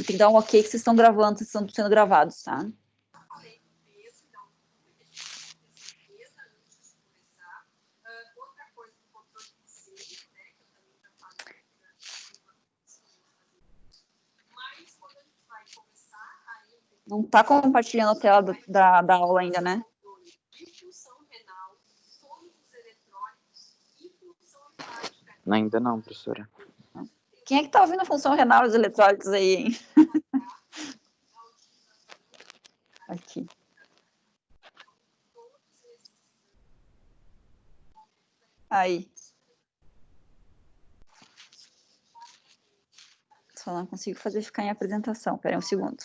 tem que dar um ok que vocês estão gravando, vocês estão sendo gravados, tá? Não tá compartilhando a tela da aula ainda, né? Ainda não, professora. Quem é que tá ouvindo a função renal dos eletrólitos aí, hein? Aqui. Aí. Só não consigo fazer ficar em apresentação. Espera aí um segundo.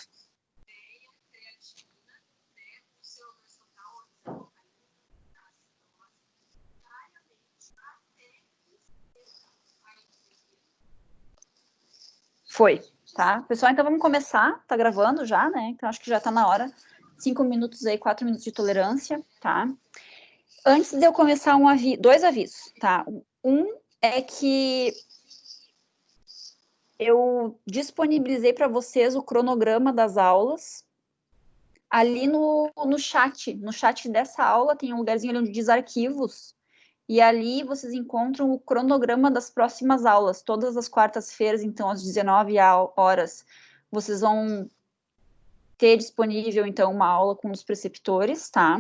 Foi, tá? Pessoal, então vamos começar. Tá gravando já, né? Então acho que já tá na hora. 5 minutos aí, 4 minutos de tolerância, tá? Antes de eu começar, dois avisos, tá? Um é que eu disponibilizei para vocês o cronograma das aulas ali no chat. No chat dessa aula tem um lugarzinho ali onde diz arquivos. E ali vocês encontram o cronograma das próximas aulas. Todas as quartas-feiras, então, às 19 horas, vocês vão ter disponível, então, uma aula com os preceptores, tá?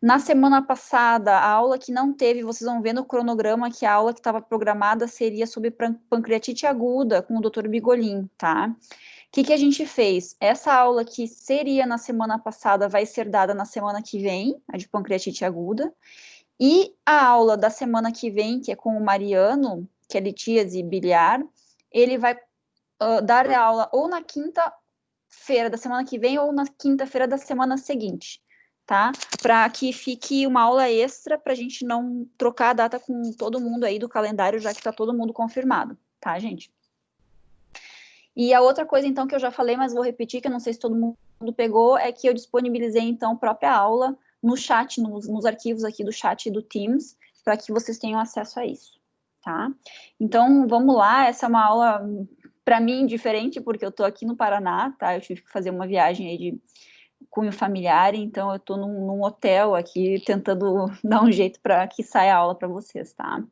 Na semana passada, a aula que não teve, vocês vão ver no cronograma que a aula que estava programada seria sobre pancreatite aguda, com o Dr. Bigolin, tá? O que a gente fez? Essa aula que seria na semana passada vai ser dada na semana que vem, a de pancreatite aguda. E a aula da semana que vem, que é com o Mariano, que é litíase biliar, ele vai dar a aula ou na quinta-feira da semana que vem ou na quinta-feira da semana seguinte, tá? Para que fique uma aula extra, para a gente não trocar a data com todo mundo aí do calendário, já que está todo mundo confirmado, tá, gente? E a outra coisa, então, que eu já falei, mas vou repetir, que eu não sei se todo mundo pegou, é que eu disponibilizei, então, a própria aula no chat, nos arquivos aqui do chat do Teams, para que vocês tenham acesso a isso, tá? Então, vamos lá, essa é uma aula, para mim, diferente, porque eu estou aqui no Paraná, tá? Eu tive que fazer uma viagem aí de cunho familiar, então eu estou num hotel aqui, tentando dar um jeito para que saia a aula para vocês, tá?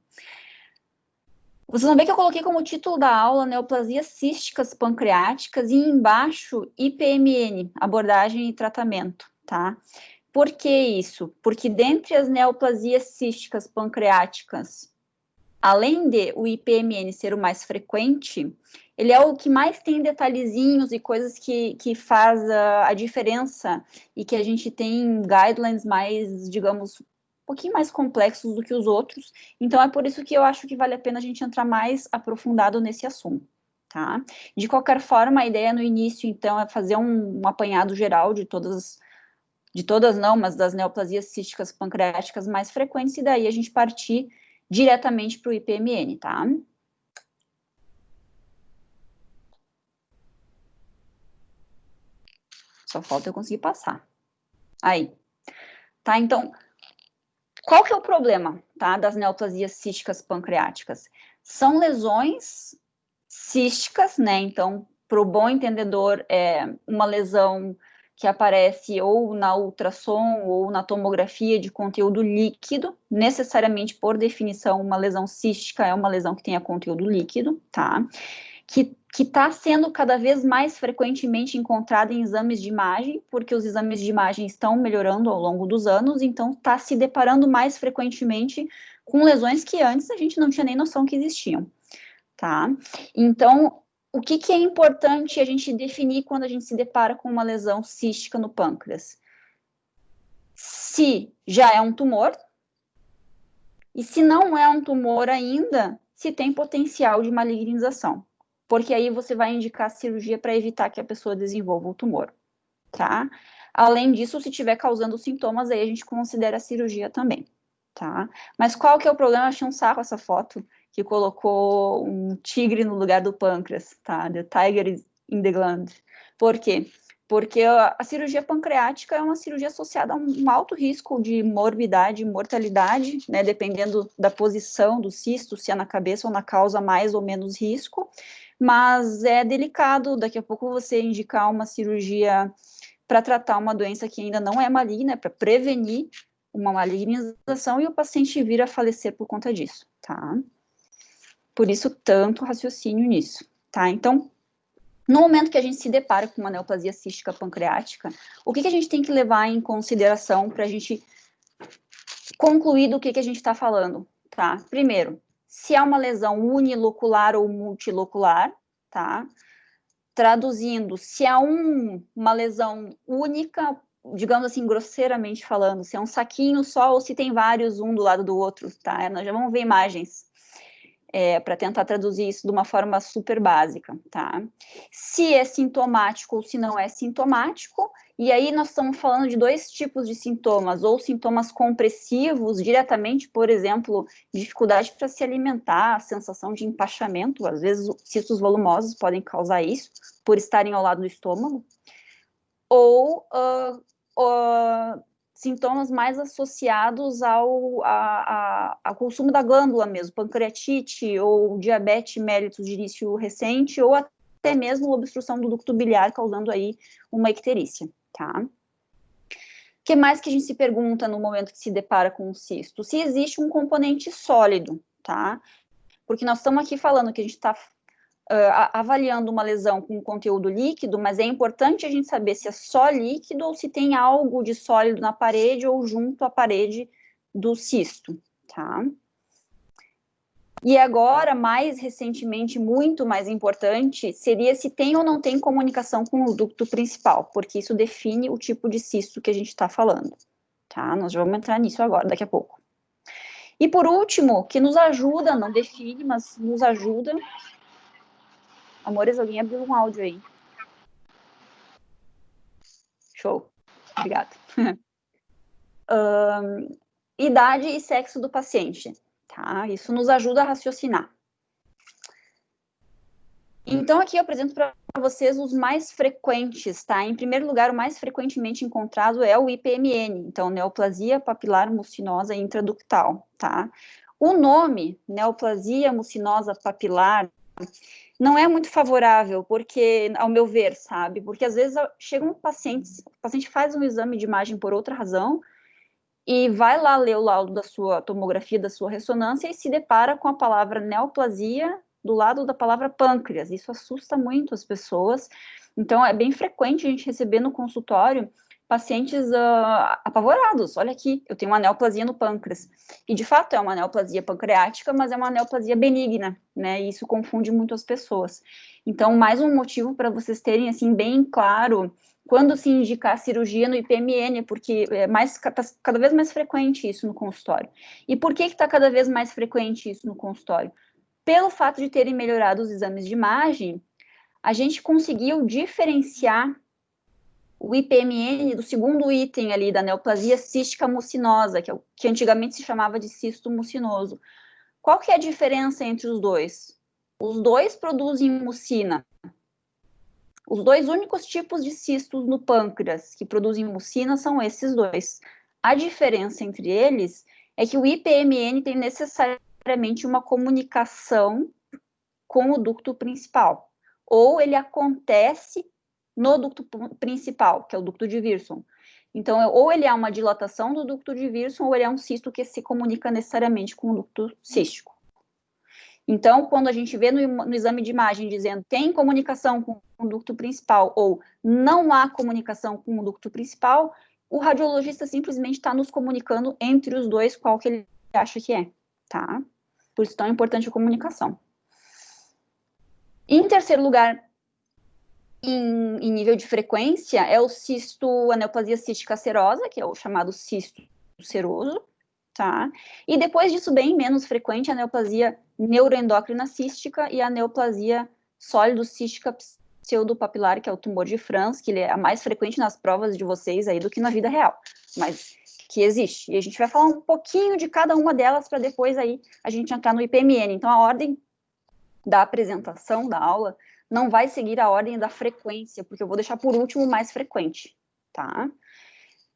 Vocês vão ver que eu coloquei como título da aula neoplasias císticas pancreáticas e embaixo IPMN, abordagem e tratamento, tá? Por que isso? Porque dentre as neoplasias císticas pancreáticas, além de o IPMN ser o mais frequente, ele é o que mais tem detalhezinhos e coisas que faz a diferença e que a gente tem guidelines mais, digamos, um pouquinho mais complexos do que os outros. Então, é por isso que eu acho que vale a pena a gente entrar mais aprofundado nesse assunto, tá? De qualquer forma, a ideia no início, então, é fazer um apanhado geral de todas não, mas das neoplasias císticas pancreáticas mais frequentes, e daí a gente partir diretamente para o IPMN, tá? Só falta eu conseguir passar. Aí. Tá, então, qual que é o problema, tá, das neoplasias císticas pancreáticas? São lesões císticas, né, então, para o bom entendedor, é uma lesão que aparece ou na ultrassom ou na tomografia de conteúdo líquido, necessariamente, por definição, uma lesão cística é uma lesão que tenha conteúdo líquido, tá? Que está sendo cada vez mais frequentemente encontrada em exames de imagem, porque os exames de imagem estão melhorando ao longo dos anos, então está se deparando mais frequentemente com lesões que antes a gente não tinha nem noção que existiam, tá? Então, o que é importante a gente definir quando a gente se depara com uma lesão cística no pâncreas? Se já é um tumor, e se não é um tumor ainda, se tem potencial de malignização, porque aí você vai indicar cirurgia para evitar que a pessoa desenvolva o tumor, tá? Além disso, se estiver causando sintomas, aí a gente considera a cirurgia também, tá? Mas qual que é o problema? Eu achei um saco essa foto, que colocou um tigre no lugar do pâncreas, tá? The tiger is in the gland. Por quê? Porque a cirurgia pancreática é uma cirurgia associada a um alto risco de morbidade e mortalidade, né, dependendo da posição do cisto, se é na cabeça ou na causa, mais ou menos risco, mas é delicado, daqui a pouco você indicar uma cirurgia para tratar uma doença que ainda não é maligna, para prevenir uma malignização e o paciente vir a falecer por conta disso, tá? Por isso, tanto raciocínio nisso, tá? Então, no momento que a gente se depara com uma neoplasia cística pancreática, o que a gente tem que levar em consideração para a gente concluir do que a gente está falando, tá? Primeiro, se há uma lesão unilocular ou multilocular, tá? Traduzindo, se há uma lesão única, digamos assim, grosseiramente falando, se é um saquinho só ou se tem vários, um do lado do outro, tá? Nós já vamos ver imagens para tentar traduzir isso de uma forma super básica, tá? Se é sintomático ou se não é sintomático, e aí nós estamos falando de dois tipos de sintomas, ou sintomas compressivos, diretamente, por exemplo, dificuldade para se alimentar, sensação de empachamento, às vezes cistos volumosos podem causar isso, por estarem ao lado do estômago, ou sintomas mais associados ao consumo da glândula mesmo, pancreatite ou diabetes mellitus de início recente, ou até mesmo obstrução do ducto biliar, causando aí uma icterícia, tá? O que mais que a gente se pergunta no momento que se depara com um cisto? Se existe um componente sólido, tá? Porque nós estamos aqui falando que a gente está avaliando uma lesão com conteúdo líquido, mas é importante a gente saber se é só líquido ou se tem algo de sólido na parede ou junto à parede do cisto, tá? E agora, mais recentemente, muito mais importante, seria se tem ou não tem comunicação com o ducto principal, porque isso define o tipo de cisto que a gente está falando, tá? Nós já vamos entrar nisso agora, daqui a pouco. E por último, que nos ajuda, não define, mas nos ajuda. Amores, alguém abriu um áudio aí. Show. Obrigada. Idade e sexo do paciente, tá? Isso nos ajuda a raciocinar. Então, aqui eu apresento para vocês os mais frequentes, tá? Em primeiro lugar, o mais frequentemente encontrado é o IPMN, então, neoplasia papilar mucinosa intraductal, tá? O nome, neoplasia mucinosa papilar, não é muito favorável, porque, ao meu ver, sabe? Porque às vezes chegam pacientes, o paciente faz um exame de imagem por outra razão e vai lá ler o laudo da sua tomografia, da sua ressonância e se depara com a palavra neoplasia do lado da palavra pâncreas. Isso assusta muito as pessoas. Então, é bem frequente a gente receber no consultório pacientes apavorados. Olha aqui, eu tenho uma neoplasia no pâncreas. E, de fato, é uma neoplasia pancreática, mas é uma neoplasia benigna, né? E isso confunde muito as pessoas. Então, mais um motivo para vocês terem, assim, bem claro quando se indicar cirurgia no IPMN, porque tá cada vez mais frequente isso no consultório. E por que está cada vez mais frequente isso no consultório? Pelo fato de terem melhorado os exames de imagem, a gente conseguiu diferenciar o IPMN do segundo item ali da neoplasia cística mucinosa, que é o que antigamente se chamava de cisto mucinoso. Qual que é a diferença entre os dois? Os dois produzem mucina. Os dois únicos tipos de cistos no pâncreas que produzem mucina são esses dois. A diferença entre eles é que o IPMN tem necessariamente uma comunicação com o ducto principal, ou ele acontece no ducto principal, que é o ducto de Wirsung. Então, ou ele é uma dilatação do ducto de Wirsung, ou ele é um cisto que se comunica necessariamente com o ducto cístico. Então, quando a gente vê no exame de imagem dizendo tem comunicação com o ducto principal ou não há comunicação com o ducto principal, o radiologista simplesmente está nos comunicando entre os dois qual que ele acha que é, tá? Por isso tão importante a comunicação. Em terceiro lugar, em nível de frequência, é o cisto, a neoplasia cística serosa, que é o chamado cisto seroso, tá? E depois disso, bem menos frequente, a neoplasia neuroendócrina cística e a neoplasia sólido-cística pseudopapilar, que é o tumor de Franz, que ele é a mais frequente nas provas de vocês aí do que na vida real, mas que existe. E a gente vai falar um pouquinho de cada uma delas para depois aí a gente entrar no IPMN. Então, a ordem da apresentação da aula não vai seguir a ordem da frequência, porque eu vou deixar por último o mais frequente, tá?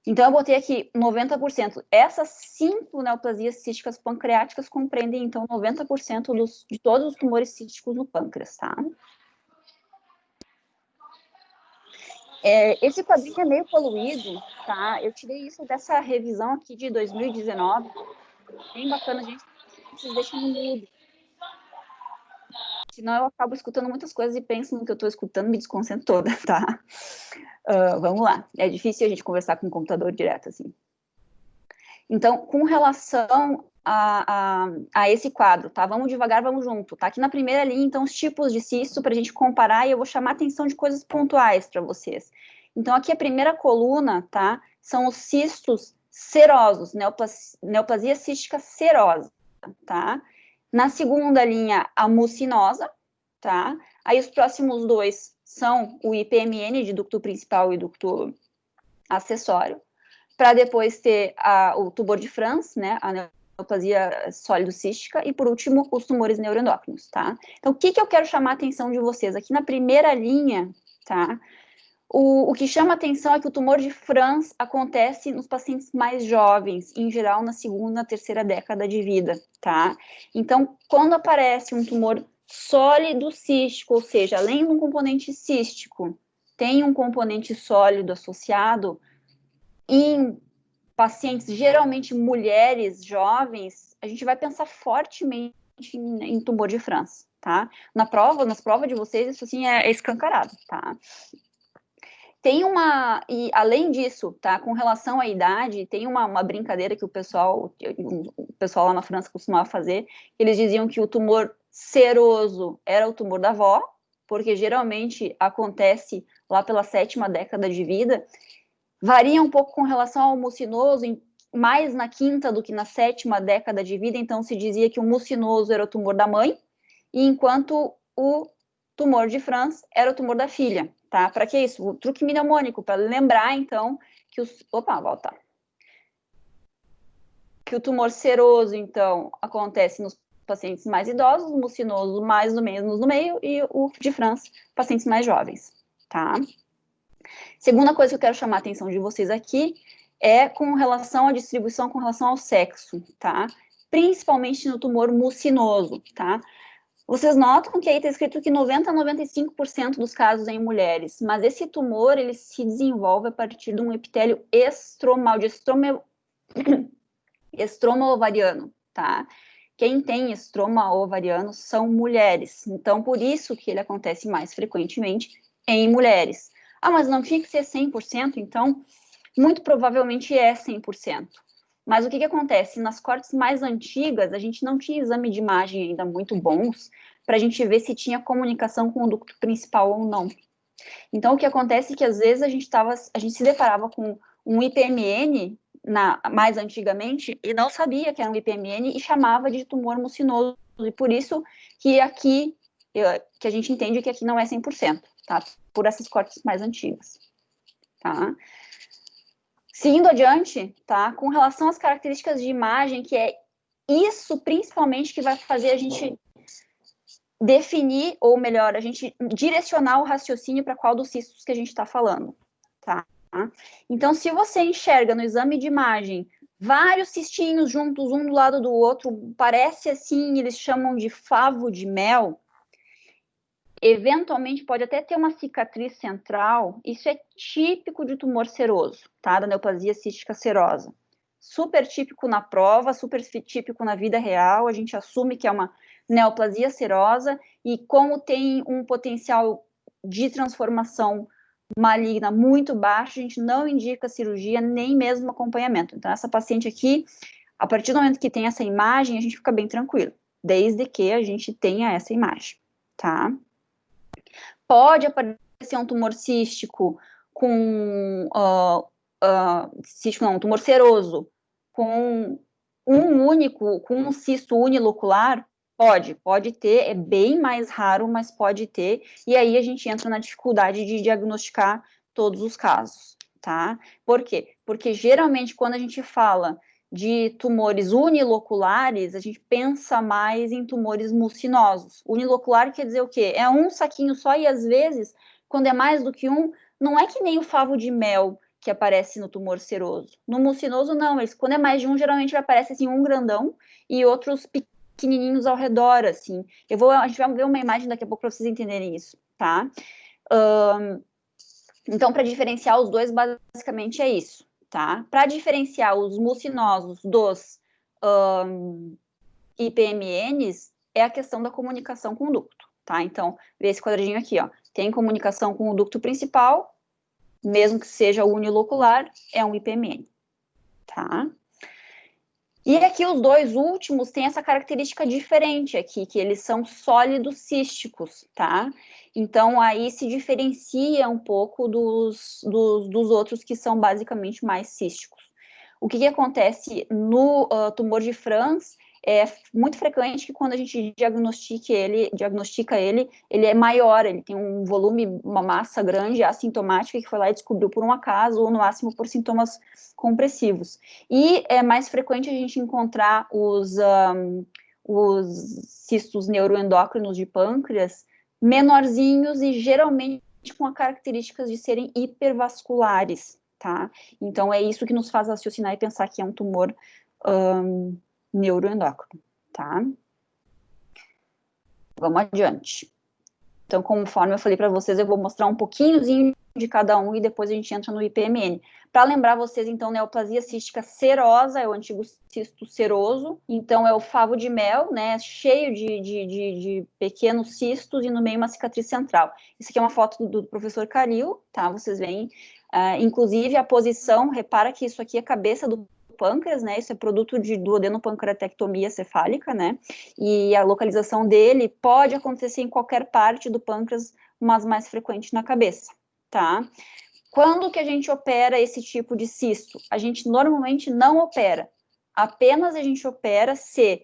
Então, eu botei aqui 90%. Essas 5 neoplasias císticas pancreáticas compreendem, então, 90% de todos os tumores císticos no pâncreas, tá? Esse quadrinho é meio poluído, tá? Eu tirei isso dessa revisão aqui de 2019. Bem bacana, gente. Vocês deixam no mudo. Senão eu acabo escutando muitas coisas e penso no que eu estou escutando, me desconcentro toda, tá? Vamos lá. É difícil a gente conversar com o computador direto, assim. Então, com relação a esse quadro, tá? Vamos devagar, vamos junto, tá? Aqui na primeira linha, então, os tipos de cisto para a gente comparar e eu vou chamar a atenção de coisas pontuais para vocês. Então, aqui a primeira coluna, tá? São os cistos serosos, neoplasia cística serosa, tá? Na segunda linha, a mucinosa, tá? Aí os próximos dois são o IPMN, de ducto principal e ducto acessório, para depois ter o tumor de Franz, né, a neoplasia sólido-cística, e por último, os tumores neuroendócrinos, tá? Então, o que eu quero chamar a atenção de vocês? Aqui na primeira linha, tá? O que chama a atenção é que o tumor de Franz acontece nos pacientes mais jovens, em geral na segunda, terceira década de vida, tá? Então, quando aparece um tumor sólido cístico, ou seja, além de um componente cístico, tem um componente sólido associado, em pacientes, geralmente mulheres jovens, a gente vai pensar fortemente em tumor de Franz, tá? Nas provas de vocês, isso assim é escancarado, tá? Tem e além disso, tá, com relação à idade, tem uma brincadeira que o pessoal lá na França costumava fazer, eles diziam que o tumor seroso era o tumor da avó, porque geralmente acontece lá pela 7ª década de vida, varia um pouco com relação ao mucinoso, mais na 5ª do que na 7ª década de vida, então se dizia que o mucinoso era o tumor da mãe, e enquanto o tumor de Franz era o tumor da filha, tá? Para que isso? O truque mnemônico, para lembrar, então, que volta. Que o tumor seroso, então, acontece nos pacientes mais idosos, o mucinoso mais ou menos no meio, e o de Franz, pacientes mais jovens, tá? Segunda coisa que eu quero chamar a atenção de vocês aqui é com relação à distribuição, com relação ao sexo, tá? Principalmente no tumor mucinoso, tá? Vocês notam que aí está escrito que 90 a 95% dos casos é em mulheres, mas esse tumor, ele se desenvolve a partir de um epitélio estromal, de estroma ovariano, tá? Quem tem estroma ovariano são mulheres, então por isso que ele acontece mais frequentemente em mulheres. Ah, mas não tinha que ser 100%, então muito provavelmente é 100%. Mas o que acontece? Nas cortes mais antigas, a gente não tinha exame de imagem ainda muito bons para a gente ver se tinha comunicação com o ducto principal ou não. Então, o que acontece é que, às vezes, a gente se deparava com um IPMN, mais antigamente, e não sabia que era um IPMN e chamava de tumor mucinoso. E por isso que aqui, que a gente entende que aqui não é 100%, tá? Por essas cortes mais antigas, tá? Seguindo adiante, tá? Com relação às características de imagem, que é isso principalmente que vai fazer a gente definir, ou melhor, a gente direcionar o raciocínio para qual dos cistos que a gente está falando, tá? Então, se você enxerga no exame de imagem vários cistinhos juntos, um do lado do outro, parece assim, eles chamam de favo de mel, eventualmente pode até ter uma cicatriz central, isso é típico de tumor seroso, tá? Da neoplasia cística serosa. Super típico na prova, super típico na vida real, a gente assume que é uma neoplasia serosa, e como tem um potencial de transformação maligna muito baixo, a gente não indica cirurgia, nem mesmo acompanhamento. Então, essa paciente aqui, a partir do momento que tem essa imagem, a gente fica bem tranquilo, desde que a gente tenha essa imagem, tá? Pode aparecer um tumor cístico com um tumor seroso com um cisto unilocular, pode ter, é bem mais raro, mas pode ter, e aí a gente entra na dificuldade de diagnosticar todos os casos, tá? Por quê? Porque geralmente quando a gente fala de tumores uniloculares, a gente pensa mais em tumores mucinosos. Unilocular quer dizer o quê? É um saquinho só e às vezes, quando é mais do que um, não é que nem o favo de mel que aparece no tumor seroso. No mucinoso, não. Quando é mais de um, geralmente aparece assim, um grandão e outros pequenininhos ao redor, assim. A gente vai ver uma imagem daqui a pouco para vocês entenderem isso, tá? Então, para diferenciar os dois, basicamente é isso, tá? Para diferenciar os mucinosos dos IPMNs, é a questão da comunicação com o ducto, tá? Então, vê esse quadradinho aqui, ó. Tem comunicação com o ducto principal, mesmo que seja unilocular, é um IPMN, tá? E aqui os dois últimos têm essa característica diferente aqui, que eles são sólidos císticos, tá? Então, aí se diferencia um pouco dos outros que são basicamente mais císticos. O que acontece no tumor de Franz é muito frequente que quando a gente diagnostica ele é maior, ele tem um volume, uma massa grande, assintomática, que foi lá e descobriu por um acaso, ou no máximo por sintomas compressivos. E é mais frequente a gente encontrar os cistos neuroendócrinos de pâncreas menorzinhos e geralmente com as características de serem hipervasculares, tá? Então, é isso que nos faz raciocinar e pensar que é um tumor neuroendócrino, tá? Vamos adiante. Então, conforme eu falei para vocês, eu vou mostrar um pouquinhozinho de cada um e depois a gente entra no IPMN. Para lembrar vocês, então, neoplasia cística serosa é o antigo cisto seroso, então é o favo de mel, né, cheio de pequenos cistos e no meio uma cicatriz central. Isso aqui é uma foto do professor Caril, tá, vocês veem, inclusive a posição, repara que isso aqui é a cabeça do pâncreas, né, isso é produto de duodenopancreatectomia cefálica, né, e a localização dele pode acontecer em qualquer parte do pâncreas, mas mais frequente na cabeça, tá? Quando que a gente opera esse tipo de cisto? A gente normalmente não opera, apenas a gente opera se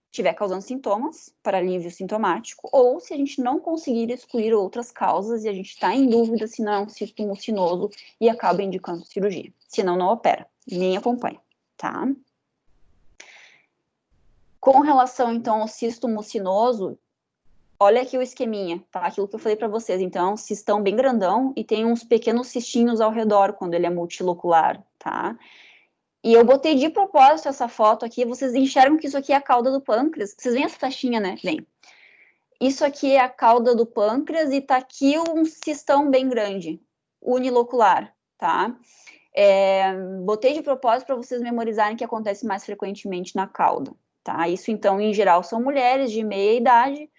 estiver causando sintomas, para alívio sintomático, ou se a gente não conseguir excluir outras causas e a gente está em dúvida se não é um cisto mucinoso e acaba indicando cirurgia. Senão, não opera, nem acompanha, tá? Com relação, então, ao cisto mucinoso, olha aqui o esqueminha, tá? Aquilo que eu falei para vocês. Então, é um cistão bem grandão e tem uns pequenos cistinhos ao redor quando ele é multilocular, tá? E eu botei de propósito essa foto aqui. Vocês enxergam que isso aqui é a cauda do pâncreas? Vocês veem essa flechinha, né? Vem. Isso aqui é a cauda do pâncreas e tá aqui um cistão bem grande, unilocular, tá? Botei de propósito para vocês memorizarem que acontece mais frequentemente na cauda, tá? Isso, então, em geral, são mulheres de meia idade.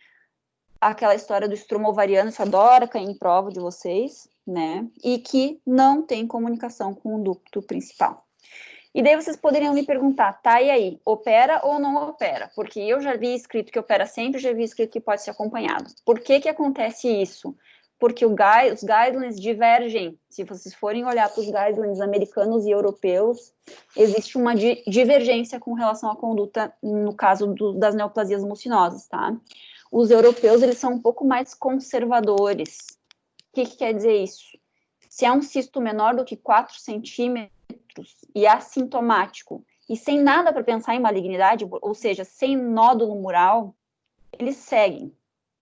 Aquela história do estromo ovariano, isso adora cair em prova de vocês, né? E que não tem comunicação com o ducto principal. E daí vocês poderiam me perguntar, tá, e aí, opera ou não opera? Porque eu já vi escrito que opera sempre, já vi escrito que pode ser acompanhado. Por que que acontece isso? Porque os guidelines divergem. Se vocês forem olhar para os guidelines americanos e europeus, existe uma divergência com relação à conduta no caso das neoplasias mucinosas, tá? Os europeus, eles são um pouco mais conservadores. O que quer dizer isso? Se é um cisto menor do que 4 centímetros e assintomático, e sem nada para pensar em malignidade, ou seja, sem nódulo mural, eles seguem.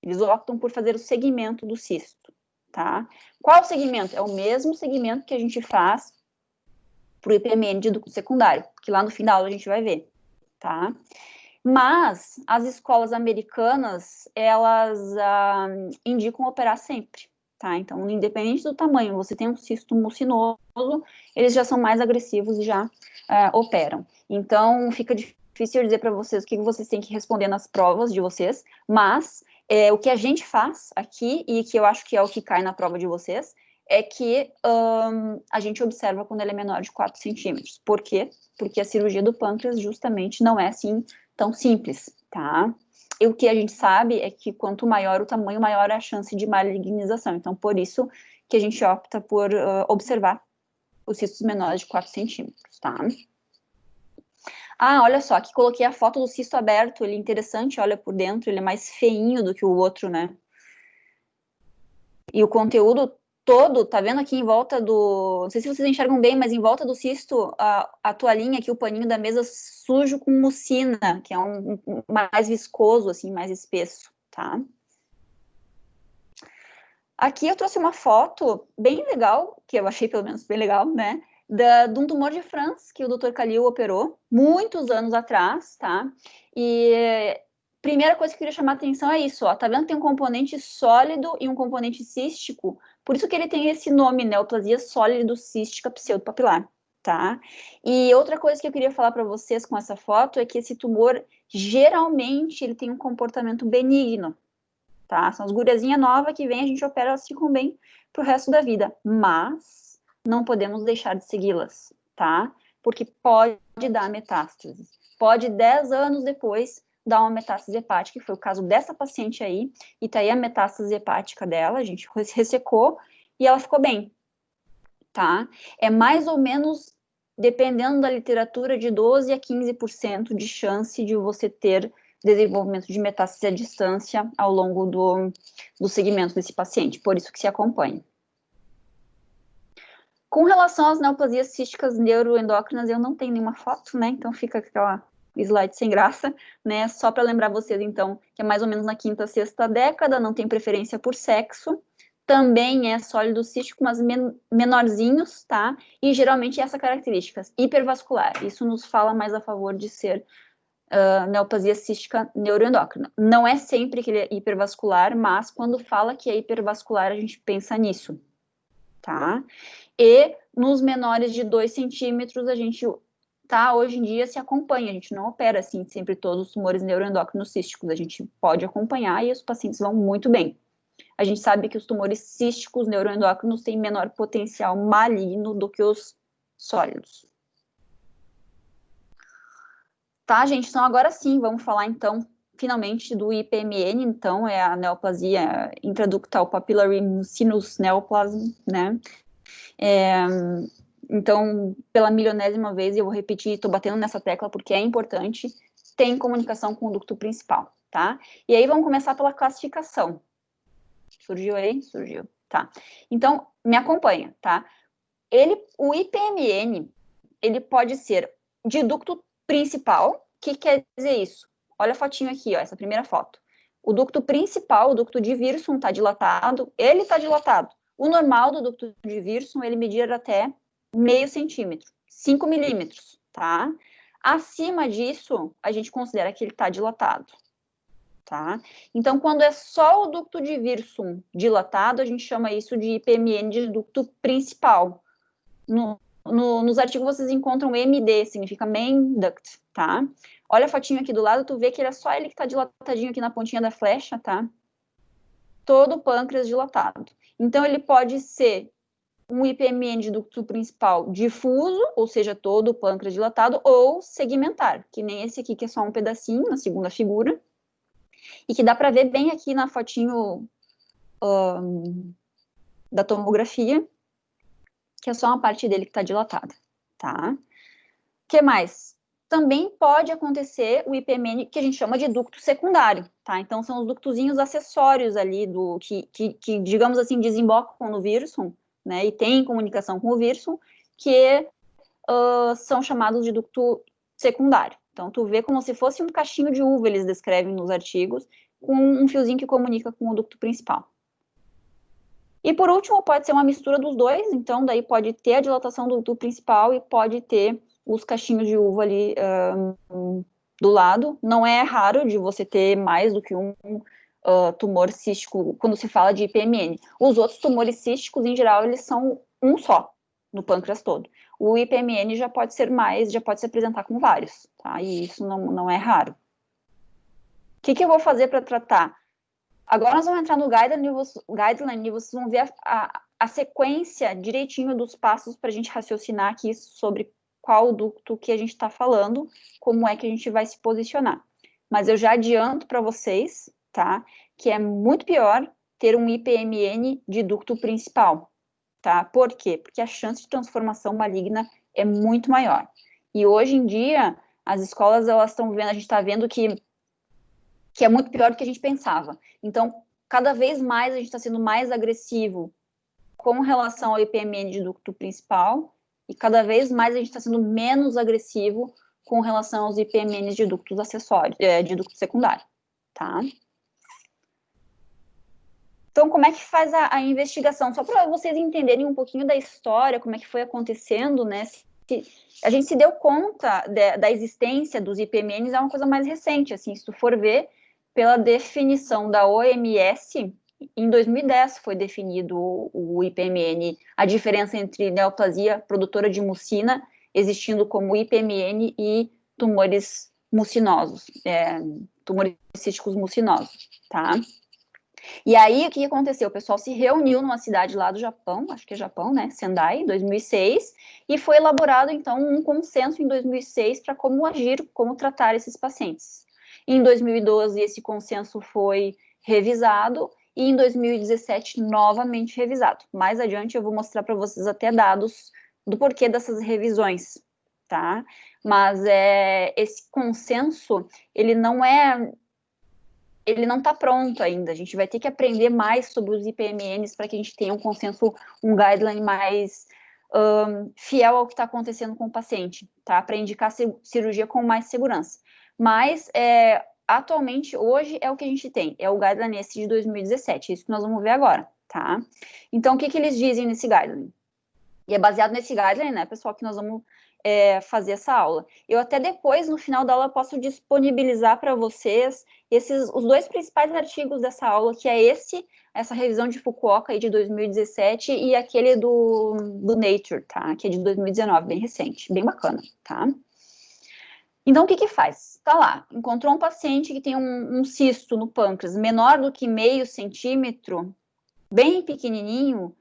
Eles optam por fazer o segmento do cisto, tá? Qual o segmento? É o mesmo segmento que a gente faz para o IPMN de ducto secundário, que lá no final a gente vai ver, tá? Mas as escolas americanas, elas indicam operar sempre, tá? Então, independente do tamanho, você tem um cisto mucinoso, eles já são mais agressivos e já operam. Então, fica difícil dizer para vocês o que vocês têm que responder nas provas de vocês, mas o que a gente faz aqui, e que eu acho que é o que cai na prova de vocês, é que a gente observa quando ele é menor de 4 centímetros. Por quê? Porque a cirurgia do pâncreas justamente não é assim tão simples, tá? E o que a gente sabe é que quanto maior o tamanho, maior é a chance de malignização. Então, por isso que a gente opta por observar os cistos menores de 4 centímetros, tá? Ah, olha só, aqui coloquei a foto do cisto aberto, ele é interessante, olha por dentro, ele é mais feinho do que o outro, né? E o conteúdo todo, tá vendo aqui em volta do... Não sei se vocês enxergam bem, mas em volta do cisto, a toalhinha aqui, o paninho da mesa sujo com mucina, que é um mais viscoso, assim, mais espesso, tá? Aqui eu trouxe uma foto bem legal, que eu achei pelo menos bem legal, né? De um tumor de Franz, que o Dr. Khalil operou muitos anos atrás, tá? E primeira coisa que eu queria chamar a atenção é isso, ó, tá vendo que tem um componente sólido e um componente cístico? Por isso que ele tem esse nome, neoplasia sólido-cística pseudopapilar, tá? E outra coisa que eu queria falar para vocês com essa foto é que esse tumor, geralmente, ele tem um comportamento benigno, tá? São as guriazinhas novas que vêm, a gente opera, elas ficam bem pro resto da vida, mas não podemos deixar de segui-las, tá? Porque pode dar metástase. Pode, 10 anos depois, dar uma metástase hepática, que foi o caso dessa paciente aí, e tá aí a metástase hepática dela, a gente ressecou, e ela ficou bem, tá? É mais ou menos, dependendo da literatura, de 12 a 15% de chance de você ter desenvolvimento de metástase à distância ao longo do segmento desse paciente, por isso que se acompanha. Com relação às neoplasias císticas neuroendócrinas, eu não tenho nenhuma foto, né, então fica aquela slide sem graça, né, só para lembrar vocês, então, que é mais ou menos na quinta, sexta década, não tem preferência por sexo, também é sólido cístico, mas menorzinhos, tá, e geralmente essa característica, hipervascular, isso nos fala mais a favor de ser neoplasia cística neuroendócrina. Não é sempre que ele é hipervascular, mas quando fala que é hipervascular, a gente pensa nisso, tá? E nos menores de 2 centímetros, a gente, tá, hoje em dia se acompanha, a gente não opera, assim, sempre todos os tumores neuroendócrinos císticos, a gente pode acompanhar e os pacientes vão muito bem. A gente sabe que os tumores císticos neuroendócrinos têm menor potencial maligno do que os sólidos. Tá, gente? Então, agora sim, vamos falar, então, finalmente do IPMN, então, é a neoplasia intraductal papillary mucinous neoplasm, né? Então, pela milionésima vez, eu vou repetir, estou batendo nessa tecla porque é importante, tem comunicação com o ducto principal, tá? E aí, vamos começar pela classificação. Surgiu aí? Surgiu, tá. Então, me acompanha, tá? O IPMN, ele pode ser de ducto principal. O que quer dizer isso? Olha a fotinho aqui, ó, essa primeira foto. O ducto principal, o ducto de Wirsum, está dilatado, ele está dilatado. O normal do ducto de Wirsum, ele medir até meio centímetro, 5 milímetros, tá? Acima disso, a gente considera que ele está dilatado, tá? Então, quando é só o ducto de Wirsum dilatado, a gente chama isso de IPMN de ducto principal. Nos artigos vocês encontram MD, significa Main Duct, tá? Olha a fotinho aqui do lado, tu vê que é só ele que tá dilatadinho aqui na pontinha da flecha, tá? Todo o pâncreas dilatado. Então, ele pode ser um IPMN de ducto principal difuso, ou seja, todo o pâncreas dilatado, ou segmentar, que nem esse aqui, que é só um pedacinho, na segunda figura, e que dá para ver bem aqui na fotinho da tomografia, que é só uma parte dele que está dilatada, tá? O que mais? Também pode acontecer o IPMN, que a gente chama de ducto secundário, tá? Então, são os ductozinhos acessórios ali, que digamos assim, desembocam no Wirsum, né? E tem comunicação com o Wirsum, que são chamados de ducto secundário. Então, tu vê como se fosse um cachinho de uva, eles descrevem nos artigos, com um fiozinho que comunica com o ducto principal. E por último, pode ser uma mistura dos dois, então daí pode ter a dilatação do ducto principal e pode ter os cachinhos de uva ali do lado. Não é raro de você ter mais do que um tumor cístico quando se fala de IPMN. Os outros tumores císticos, em geral, eles são um só no pâncreas todo. O IPMN já pode ser mais, já pode se apresentar com vários, tá? E isso não é raro. O que eu vou fazer para tratar? Agora nós vamos entrar no guideline e vocês vão ver a sequência direitinho dos passos para a gente raciocinar aqui sobre qual ducto que a gente está falando, como é que a gente vai se posicionar. Mas eu já adianto para vocês, tá, que é muito pior ter um IPMN de ducto principal, tá? Por quê? Porque a chance de transformação maligna é muito maior. E hoje em dia, as escolas, elas estão vendo, a gente está vendo que é muito pior do que a gente pensava. Então, cada vez mais a gente está sendo mais agressivo com relação ao IPMN de ducto principal e cada vez mais a gente está sendo menos agressivo com relação aos IPMNs de ductos acessórios, de ducto secundário, tá? Então, como é que faz a investigação? Só para vocês entenderem um pouquinho da história, como é que foi acontecendo, né? A gente se deu conta da existência dos IPMNs, é uma coisa mais recente, assim, se tu for ver, pela definição da OMS, em 2010 foi definido o IPMN, a diferença entre neoplasia produtora de mucina, existindo como IPMN e tumores mucinosos, tumores císticos mucinosos, tá? E aí, o que aconteceu? O pessoal se reuniu numa cidade lá do Japão, acho que é Japão, né, Sendai, em 2006, e foi elaborado, então, um consenso em 2006 para como agir, como tratar esses pacientes. Em 2012, esse consenso foi revisado, e em 2017, novamente revisado. Mais adiante, eu vou mostrar para vocês até dados do porquê dessas revisões, tá? Mas esse consenso, ele não está pronto ainda. A gente vai ter que aprender mais sobre os IPMNs para que a gente tenha um consenso, um guideline mais fiel ao que está acontecendo com o paciente, tá? Para indicar cirurgia com mais segurança. Mas, atualmente, hoje é o que a gente tem, é o guideline esse de 2017, isso que nós vamos ver agora, tá? Então, o que eles dizem nesse guideline? E é baseado nesse guideline, né, pessoal, que nós vamos fazer essa aula. Eu até depois, no final da aula, posso disponibilizar para vocês os dois principais artigos dessa aula, que é essa revisão de Fukuoka aí de 2017 e aquele do Nature, tá? Que é de 2019, bem recente, bem bacana, tá? Então, o que faz? Tá lá, encontrou um paciente que tem um cisto no pâncreas menor do que meio centímetro, bem pequenininho,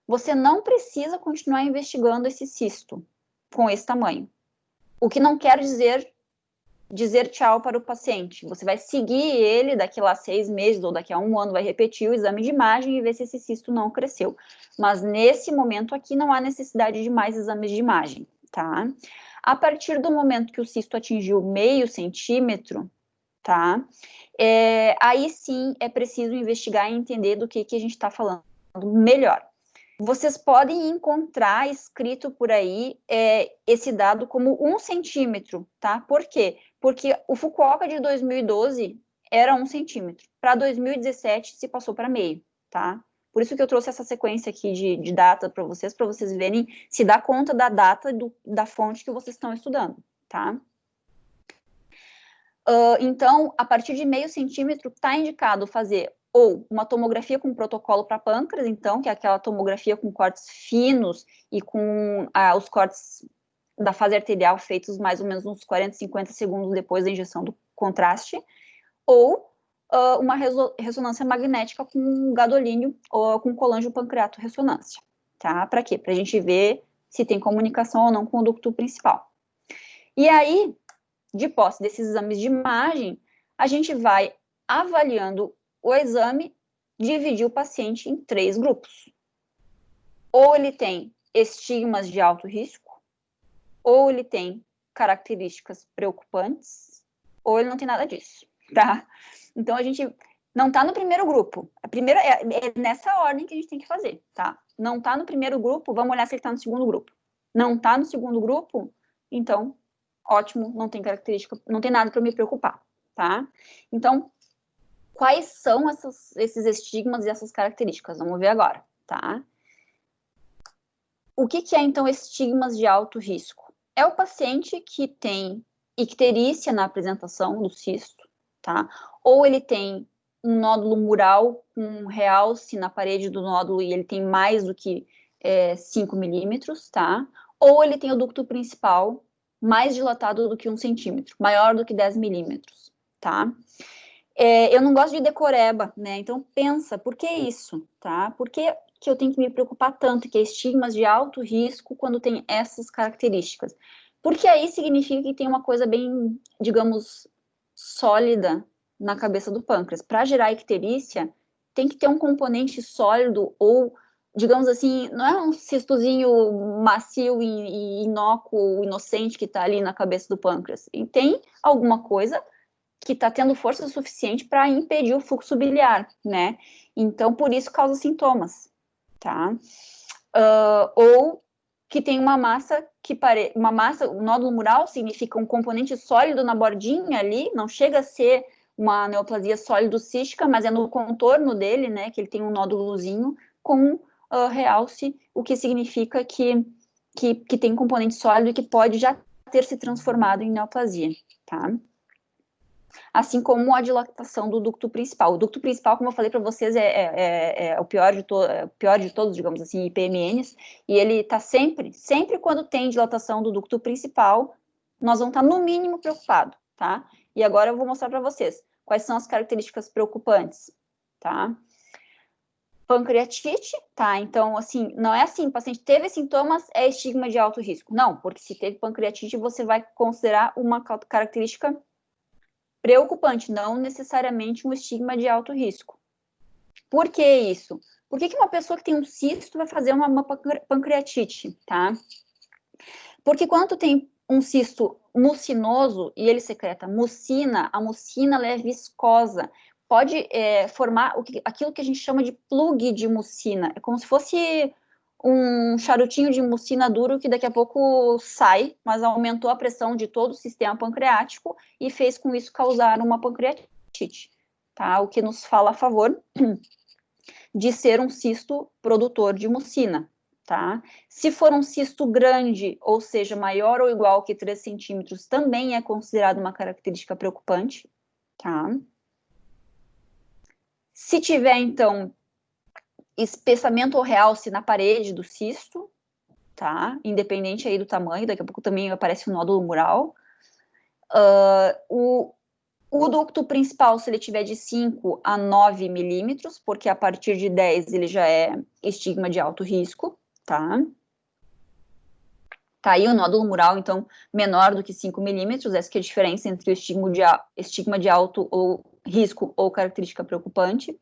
você não precisa continuar investigando esse cisto com esse tamanho. O que não quer dizer tchau para o paciente. Você vai seguir ele daqui a 6 meses ou daqui a 1 ano, vai repetir o exame de imagem e ver se esse cisto não cresceu. Mas nesse momento aqui não há necessidade de mais exames de imagem, tá? A partir do momento que o cisto atingiu meio centímetro, tá? Aí sim é preciso investigar e entender do que a gente está falando melhor. Vocês podem encontrar escrito por aí esse dado como 1 centímetro, tá? Por quê? Porque o Fukuoka de 2012 era 1 centímetro. Para 2017 se passou para meio, tá? Por isso que eu trouxe essa sequência aqui de data para vocês verem se dá conta da data da fonte que vocês estão estudando, tá? Então, a partir de meio centímetro, está indicado fazer ou uma tomografia com protocolo para pâncreas, então, que é aquela tomografia com cortes finos e com os cortes da fase arterial feitos mais ou menos uns 40, 50 segundos depois da injeção do contraste, ou uma ressonância magnética com gadolínio ou com colangio-pancreato ressonância, tá? Para quê? Para a gente ver se tem comunicação ou não com o ducto principal. E aí, de posse desses exames de imagem, a gente vai avaliando o exame, dividir o paciente em 3 grupos. Ou ele tem estigmas de alto risco, ou ele tem características preocupantes, ou ele não tem nada disso, tá? Então, a gente não tá no primeiro grupo. A primeira é nessa ordem que a gente tem que fazer, tá? Não tá no primeiro grupo, vamos olhar se ele tá no segundo grupo. Não tá no segundo grupo, então, ótimo, não tem característica, não tem nada para me preocupar, tá? Então, quais são esses estigmas e essas características? Vamos ver agora, tá? O que é, então, estigmas de alto risco? É o paciente que tem icterícia na apresentação do cisto, tá? Ou ele tem um nódulo mural com um realce na parede do nódulo e ele tem mais do que 5 milímetros, tá? Ou ele tem o ducto principal mais dilatado do que 1 centímetro, maior do que 10 milímetros, tá? Eu não gosto de decoreba, né? Então, pensa, por que isso, tá? Por que eu tenho que me preocupar tanto, que é estigmas de alto risco quando tem essas características? Porque aí significa que tem uma coisa bem, digamos, sólida na cabeça do pâncreas. Para gerar icterícia, tem que ter um componente sólido ou, digamos assim, não é um cistozinho macio e inócuo, inocente que está ali na cabeça do pâncreas. E tem alguma coisa que está tendo força suficiente para impedir o fluxo biliar, né? Então, por isso causa sintomas, tá? Ou que tem uma massa o nódulo mural significa um componente sólido na bordinha ali, não chega a ser uma neoplasia sólido-cística, mas é no contorno dele, né, que ele tem um nódulozinho com realce, o que significa que tem componente sólido e que pode já ter se transformado em neoplasia, tá? Assim como a dilatação do ducto principal. O ducto principal, como eu falei para vocês, é o pior de todos, digamos assim, IPMNs, e ele está sempre quando tem dilatação do ducto principal, nós vamos estar no mínimo preocupados, tá? E agora eu vou mostrar para vocês quais são as características preocupantes, tá? Pancreatite, tá? Então, assim, não é assim, o paciente teve sintomas, é estigma de alto risco. Não, porque se teve pancreatite, você vai considerar uma característica preocupante, não necessariamente um estigma de alto risco. Por que isso? Por que uma pessoa que tem um cisto vai fazer uma pancreatite, tá? Porque quando tem um cisto mucinoso e ele secreta mucina, a mucina ela é viscosa, pode formar aquilo que a gente chama de plug de mucina. É como se fosse um charutinho de mucina duro que daqui a pouco sai, mas aumentou a pressão de todo o sistema pancreático e fez com isso causar uma pancreatite, tá? O que nos fala a favor de ser um cisto produtor de mucina, tá? Se for um cisto grande, ou seja, maior ou igual que 3 centímetros, também é considerado uma característica preocupante, tá? Se tiver, então, espessamento ou realce na parede do cisto, tá? Independente aí do tamanho, daqui a pouco também aparece um nódulo mural. O ducto principal, se ele tiver de 5 a 9 milímetros, porque a partir de 10 ele já é estigma de alto risco, tá? Tá aí o nódulo mural, então, menor do que 5 milímetros, essa que é a diferença entre o estigma de alto ou risco ou característica preocupante.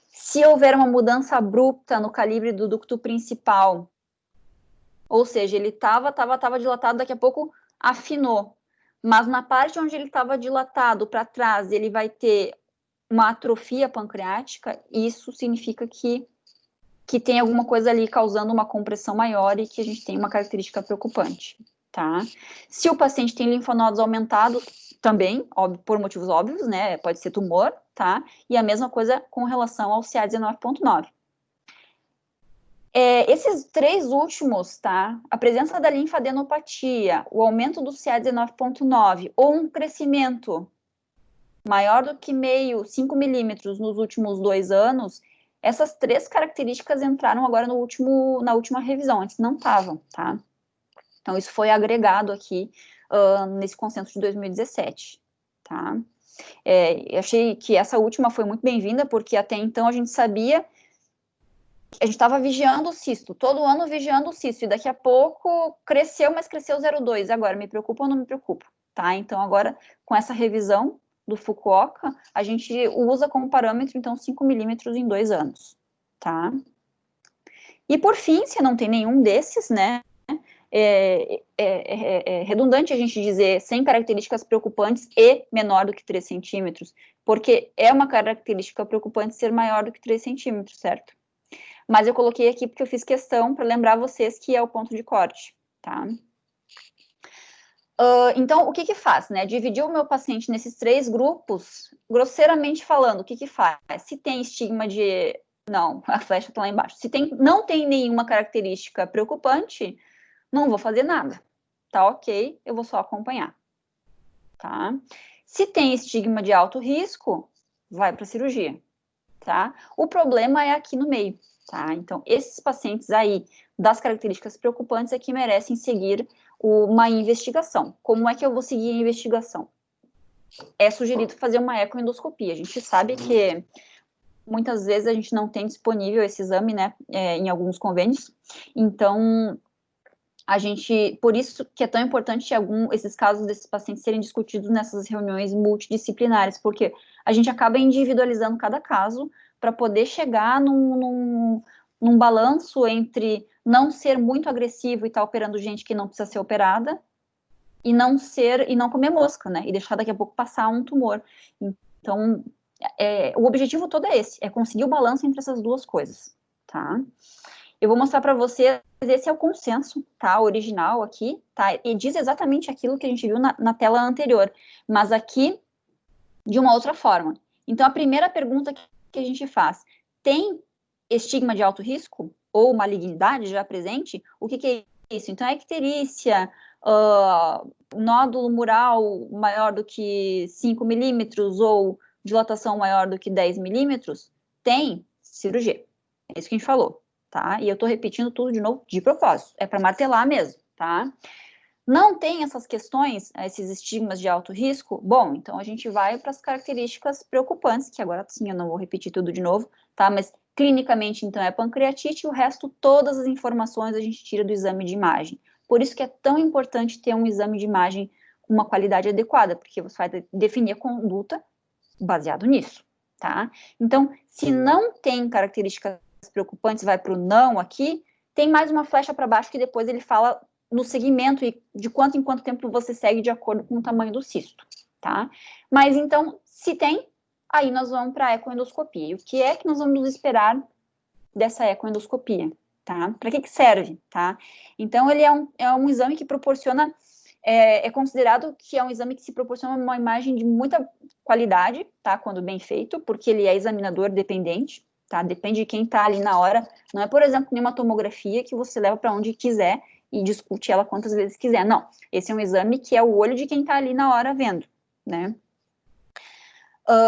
Se houver uma mudança abrupta no calibre do ducto principal, ou seja, ele estava dilatado, daqui a pouco afinou, mas na parte onde ele estava dilatado para trás, ele vai ter uma atrofia pancreática, isso significa que tem alguma coisa ali causando uma compressão maior e que a gente tem uma característica preocupante, tá? Se o paciente tem linfonodos aumentados, também, óbvio, por motivos óbvios, né? Pode ser tumor, tá? E a mesma coisa com relação ao CA19.9. Esses 3 últimos, tá? A presença da linfadenopatia, o aumento do CA19.9 ou um crescimento maior do que meio, 5 milímetros nos últimos 2 anos, essas 3 características entraram agora na última revisão, antes não estavam, tá? Então, isso foi agregado aqui nesse consenso de 2017, tá? Eu achei que essa última foi muito bem-vinda, porque até então a gente sabia, a gente estava vigiando o cisto, todo ano vigiando o cisto, e daqui a pouco cresceu, mas cresceu 0,2, agora me preocupa ou não me preocupa, tá? Então, agora, com essa revisão do Fukuoka, a gente usa como parâmetro, então, 5 milímetros em 2 anos, tá? E, por fim, se não tem nenhum desses, né, é redundante a gente dizer sem características preocupantes e menor do que 3 centímetros, porque é uma característica preocupante ser maior do que 3 centímetros, certo? Mas eu coloquei aqui porque eu fiz questão para lembrar vocês que é o ponto de corte, tá? Então, o que faz, né? Dividir o meu paciente nesses 3 grupos, grosseiramente falando, o que faz? Se tem estigma de... Não, a flecha está lá embaixo. Se não tem nenhuma característica preocupante, não vou fazer nada. Tá ok, eu vou só acompanhar. Tá? Se tem estigma de alto risco, vai para cirurgia. Tá? O problema é aqui no meio. Tá? Então, esses pacientes aí, das características preocupantes, é que merecem seguir uma investigação. Como é que eu vou seguir a investigação? É sugerido fazer uma ecoendoscopia. A gente sabe que muitas vezes a gente não tem disponível esse exame, né, em alguns convênios. Então, por isso que é tão importante esses casos desses pacientes serem discutidos nessas reuniões multidisciplinares, porque a gente acaba individualizando cada caso para poder chegar num balanço entre não ser muito agressivo e estar operando gente que não precisa ser operada, e não comer mosca, né? E deixar daqui a pouco passar um tumor. Então, o objetivo todo é esse, é conseguir o balanço entre essas duas coisas, tá? Eu vou mostrar para vocês, esse é o consenso, tá? Original aqui, tá? E diz exatamente aquilo que a gente viu na tela anterior, mas aqui de uma outra forma. Então, a primeira pergunta que a gente faz, tem estigma de alto risco? Ou malignidade já presente? O que é isso? Então, icterícia, nódulo mural maior do que 5 milímetros ou dilatação maior do que 10 milímetros, tem cirurgia. É isso que a gente falou, tá? E eu tô repetindo tudo de novo de propósito. É para martelar mesmo, tá? Não tem essas questões, esses estigmas de alto risco? Bom, então a gente vai para as características preocupantes, que agora sim eu não vou repetir tudo de novo, tá? Mas clinicamente, então, é pancreatite, e o resto, todas as informações a gente tira do exame de imagem. Por isso que é tão importante ter um exame de imagem com uma qualidade adequada, porque você vai definir a conduta baseado nisso, tá? Então, se não tem características preocupantes, vai para o não aqui, tem mais uma flecha para baixo que depois ele fala no segmento e de quanto em quanto tempo você segue de acordo com o tamanho do cisto, tá? Mas então, se tem, aí nós vamos para a ecoendoscopia. E o que é que nós vamos esperar dessa ecoendoscopia, tá? Para que serve, tá? Então, ele é um exame que proporciona, é considerado que é um exame que se proporciona uma imagem de muita qualidade, tá? Quando bem feito, porque ele é examinador dependente, tá? Depende de quem tá ali na hora. Não é, por exemplo, nenhuma tomografia que você leva para onde quiser e discute ela quantas vezes quiser. Não, esse é um exame que é o olho de quem está ali na hora vendo, né?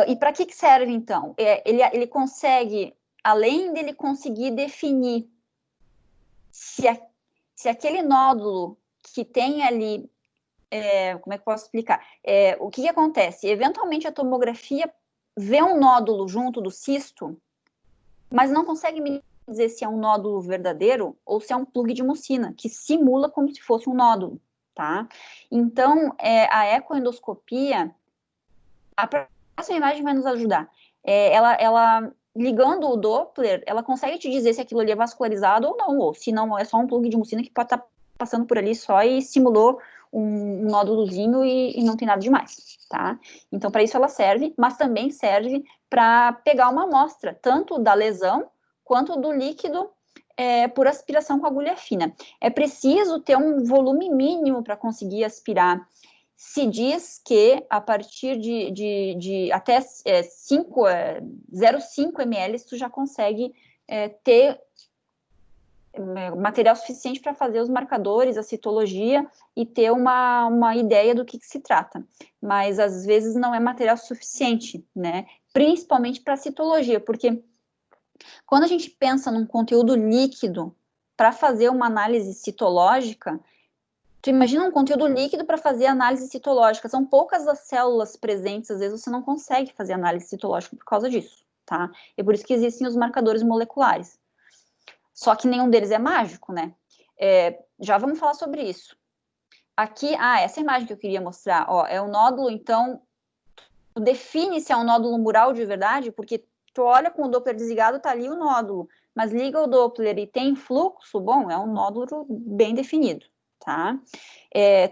E para que serve, então? Ele consegue, além dele conseguir definir se aquele nódulo que tem ali, como é que eu posso explicar? O que acontece? Eventualmente a tomografia vê um nódulo junto do cisto, mas não consegue me dizer se é um nódulo verdadeiro ou se é um plug de mucina, que simula como se fosse um nódulo, tá? Então, a ecoendoscopia, a próxima imagem vai nos ajudar. Ela ligando o Doppler, ela consegue te dizer se aquilo ali é vascularizado ou não, ou se não é só um plug de mucina que pode estar passando por ali só e simulou um nódulozinho e não tem nada demais, tá? Então, para isso ela serve, mas também serve para pegar uma amostra, tanto da lesão quanto do líquido por aspiração com agulha fina. É preciso ter um volume mínimo para conseguir aspirar. Se diz que a partir de até 0,5 ml tu já consegue ter material suficiente para fazer os marcadores, a citologia e ter uma ideia do que se trata. Mas às vezes não é material suficiente, né? Principalmente para citologia, porque quando a gente pensa num conteúdo líquido para fazer uma análise citológica, tu imagina um conteúdo líquido para fazer análise citológica. São poucas as células presentes, às vezes você não consegue fazer análise citológica por causa disso, tá? É por isso que existem os marcadores moleculares. Só que nenhum deles é mágico, né? Já vamos falar sobre isso. Aqui, essa imagem que eu queria mostrar, ó, é o nódulo, então, tu define se é um nódulo mural de verdade, porque tu olha com o Doppler desligado, tá ali o nódulo, mas liga o Doppler e tem fluxo, bom, é um nódulo bem definido, tá?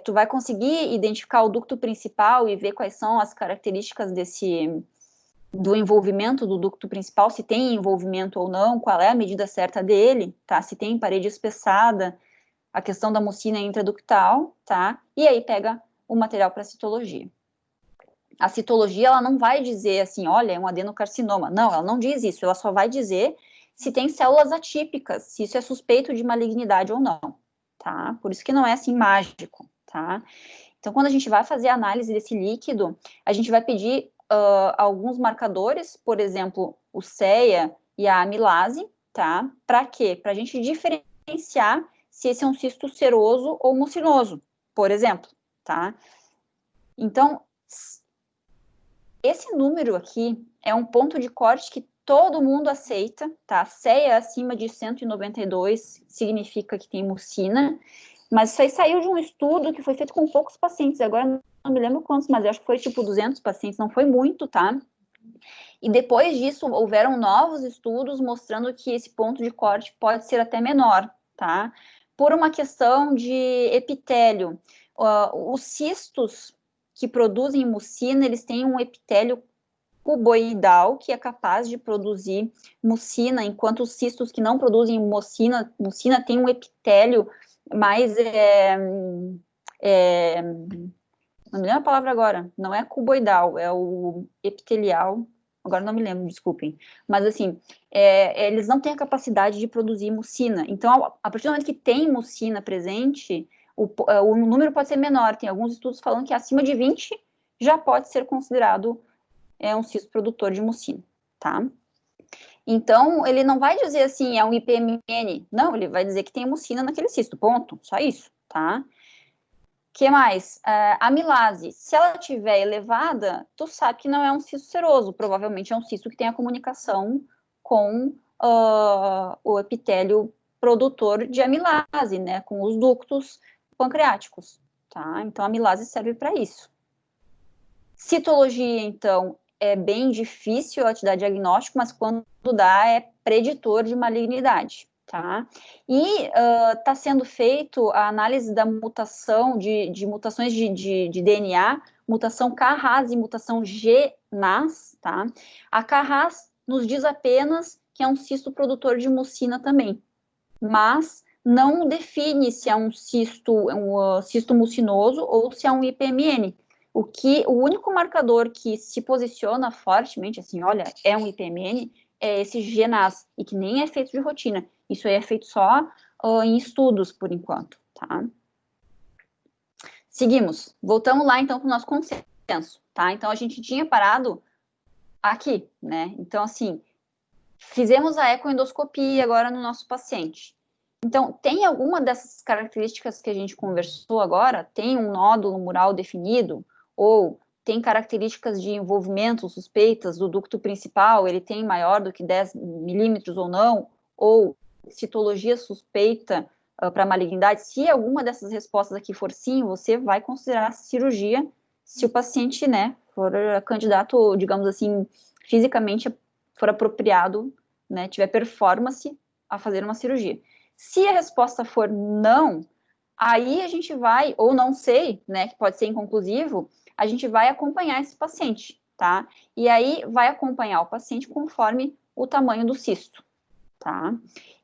Tu vai conseguir identificar o ducto principal e ver quais são as características do envolvimento do ducto principal, se tem envolvimento ou não, qual é a medida certa dele, tá? Se tem parede espessada, a questão da mucina intraductal, tá? E aí pega o material para citologia. A citologia, ela não vai dizer assim, olha, é um adenocarcinoma. Não, ela não diz isso, ela só vai dizer se tem células atípicas, se isso é suspeito de malignidade ou não, tá? Por isso que não é assim mágico, tá? Então, quando a gente vai fazer a análise desse líquido, a gente vai pedir alguns marcadores, por exemplo, o CEA e a amilase, tá? Para quê? Para a gente diferenciar se esse é um cisto seroso ou mucinoso, por exemplo, tá? Então, esse número aqui é um ponto de corte que todo mundo aceita, tá? CEA acima de 192 significa que tem mucina, mas isso aí saiu de um estudo que foi feito com poucos pacientes, agora não me lembro quantos, mas eu acho que foi tipo 200 pacientes, não foi muito, tá? E depois disso, houveram novos estudos mostrando que esse ponto de corte pode ser até menor, tá? Por uma questão de epitélio. Os cistos que produzem mucina, eles têm um epitélio cuboidal, que é capaz de produzir mucina, enquanto os cistos que não produzem mucina têm um epitélio mais... não me lembro a palavra agora, não é cuboidal, é o epitelial, agora não me lembro, desculpem, mas assim, eles não têm a capacidade de produzir mucina, então a partir do momento que tem mucina presente, O número pode ser menor, tem alguns estudos falando que acima de 20 já pode ser considerado um cisto produtor de mucina, tá? Então, ele não vai dizer assim, é um IPMN, não, ele vai dizer que tem mucina naquele cisto, ponto, só isso, tá? Que mais? A amilase, se ela estiver elevada, tu sabe que não é um cisto seroso, provavelmente é um cisto que tem a comunicação com o epitélio produtor de amilase, né, com os ductos pancreáticos, tá? Então, a amilase serve para isso. Citologia, então, é bem difícil ela te dar diagnóstico, mas quando dá, é preditor de malignidade, tá? E está sendo feito a análise da mutação, de mutações de DNA, mutação KRAS e mutação GNAS, tá? A KRAS nos diz apenas que é um cisto produtor de mucina também, mas não define se é um cisto mucinoso ou se é um IPMN. O único marcador que se posiciona fortemente, assim, olha, é um IPMN, é esse GNAS, e que nem é feito de rotina. Isso aí é feito só em estudos, por enquanto, tá? Seguimos. Voltamos lá, então, para o nosso consenso, tá? Então, a gente tinha parado aqui, né? Então, assim, fizemos a ecoendoscopia agora no nosso paciente. Então, tem alguma dessas características que a gente conversou agora? Tem um nódulo mural definido? Ou tem características de envolvimento suspeitas do ducto principal? Ele tem maior do que 10 milímetros ou não? Ou citologia suspeita para malignidade? Se alguma dessas respostas aqui for sim, você vai considerar cirurgia se o paciente, né, for candidato, digamos assim, fisicamente for apropriado, né, tiver performance a fazer uma cirurgia. Se a resposta for não, aí a gente vai, ou não sei, né, que pode ser inconclusivo, a gente vai acompanhar esse paciente, tá? E aí vai acompanhar o paciente conforme o tamanho do cisto, tá?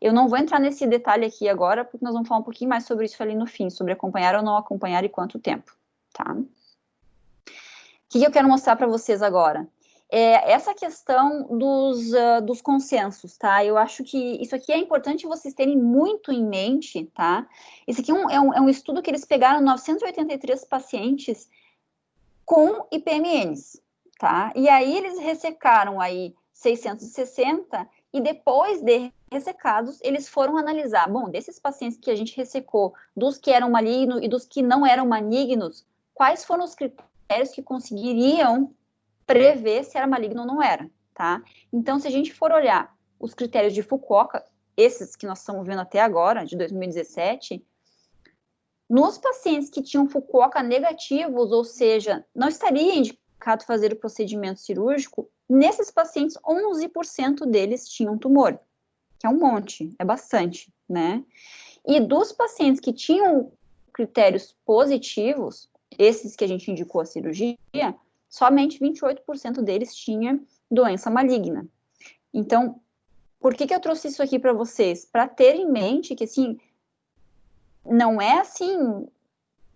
Eu não vou entrar nesse detalhe aqui agora, porque nós vamos falar um pouquinho mais sobre isso ali no fim, sobre acompanhar ou não acompanhar e quanto tempo, tá? O que eu quero mostrar para vocês agora? Essa questão dos consensos, tá? Eu acho que isso aqui é importante vocês terem muito em mente, tá? Esse aqui é um estudo que eles pegaram 983 pacientes com IPMNs, tá? E aí eles ressecaram aí 660 e depois de ressecados, eles foram analisar, bom, desses pacientes que a gente ressecou, dos que eram malignos e dos que não eram malignos, quais foram os critérios que conseguiriam prever se era maligno ou não era, tá? Então, se a gente for olhar os critérios de Fukuoka, esses que nós estamos vendo até agora, de 2017, nos pacientes que tinham Fukuoka negativos, ou seja, não estaria indicado fazer o procedimento cirúrgico, nesses pacientes, 11% deles tinham tumor, que é um monte, é bastante, né? E dos pacientes que tinham critérios positivos, esses que a gente indicou a cirurgia, somente 28% deles tinha doença maligna. Então, por que eu trouxe isso aqui para vocês? Para ter em mente que, assim, não é assim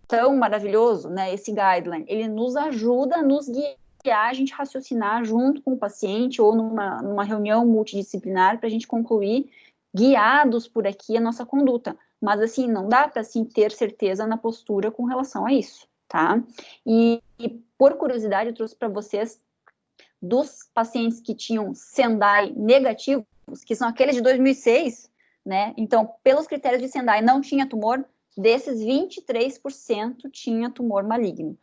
tão maravilhoso, né, esse guideline. Ele nos ajuda a nos guiar, a gente raciocinar junto com o paciente ou numa reunião multidisciplinar para a gente concluir, guiados por aqui, a nossa conduta. Mas, assim, não dá para, assim, ter certeza na postura com relação a isso, tá? E por curiosidade, eu trouxe para vocês dos pacientes que tinham Sendai negativos, que são aqueles de 2006, né? Então, pelos critérios de Sendai, não tinha tumor, desses 23% tinha tumor maligno.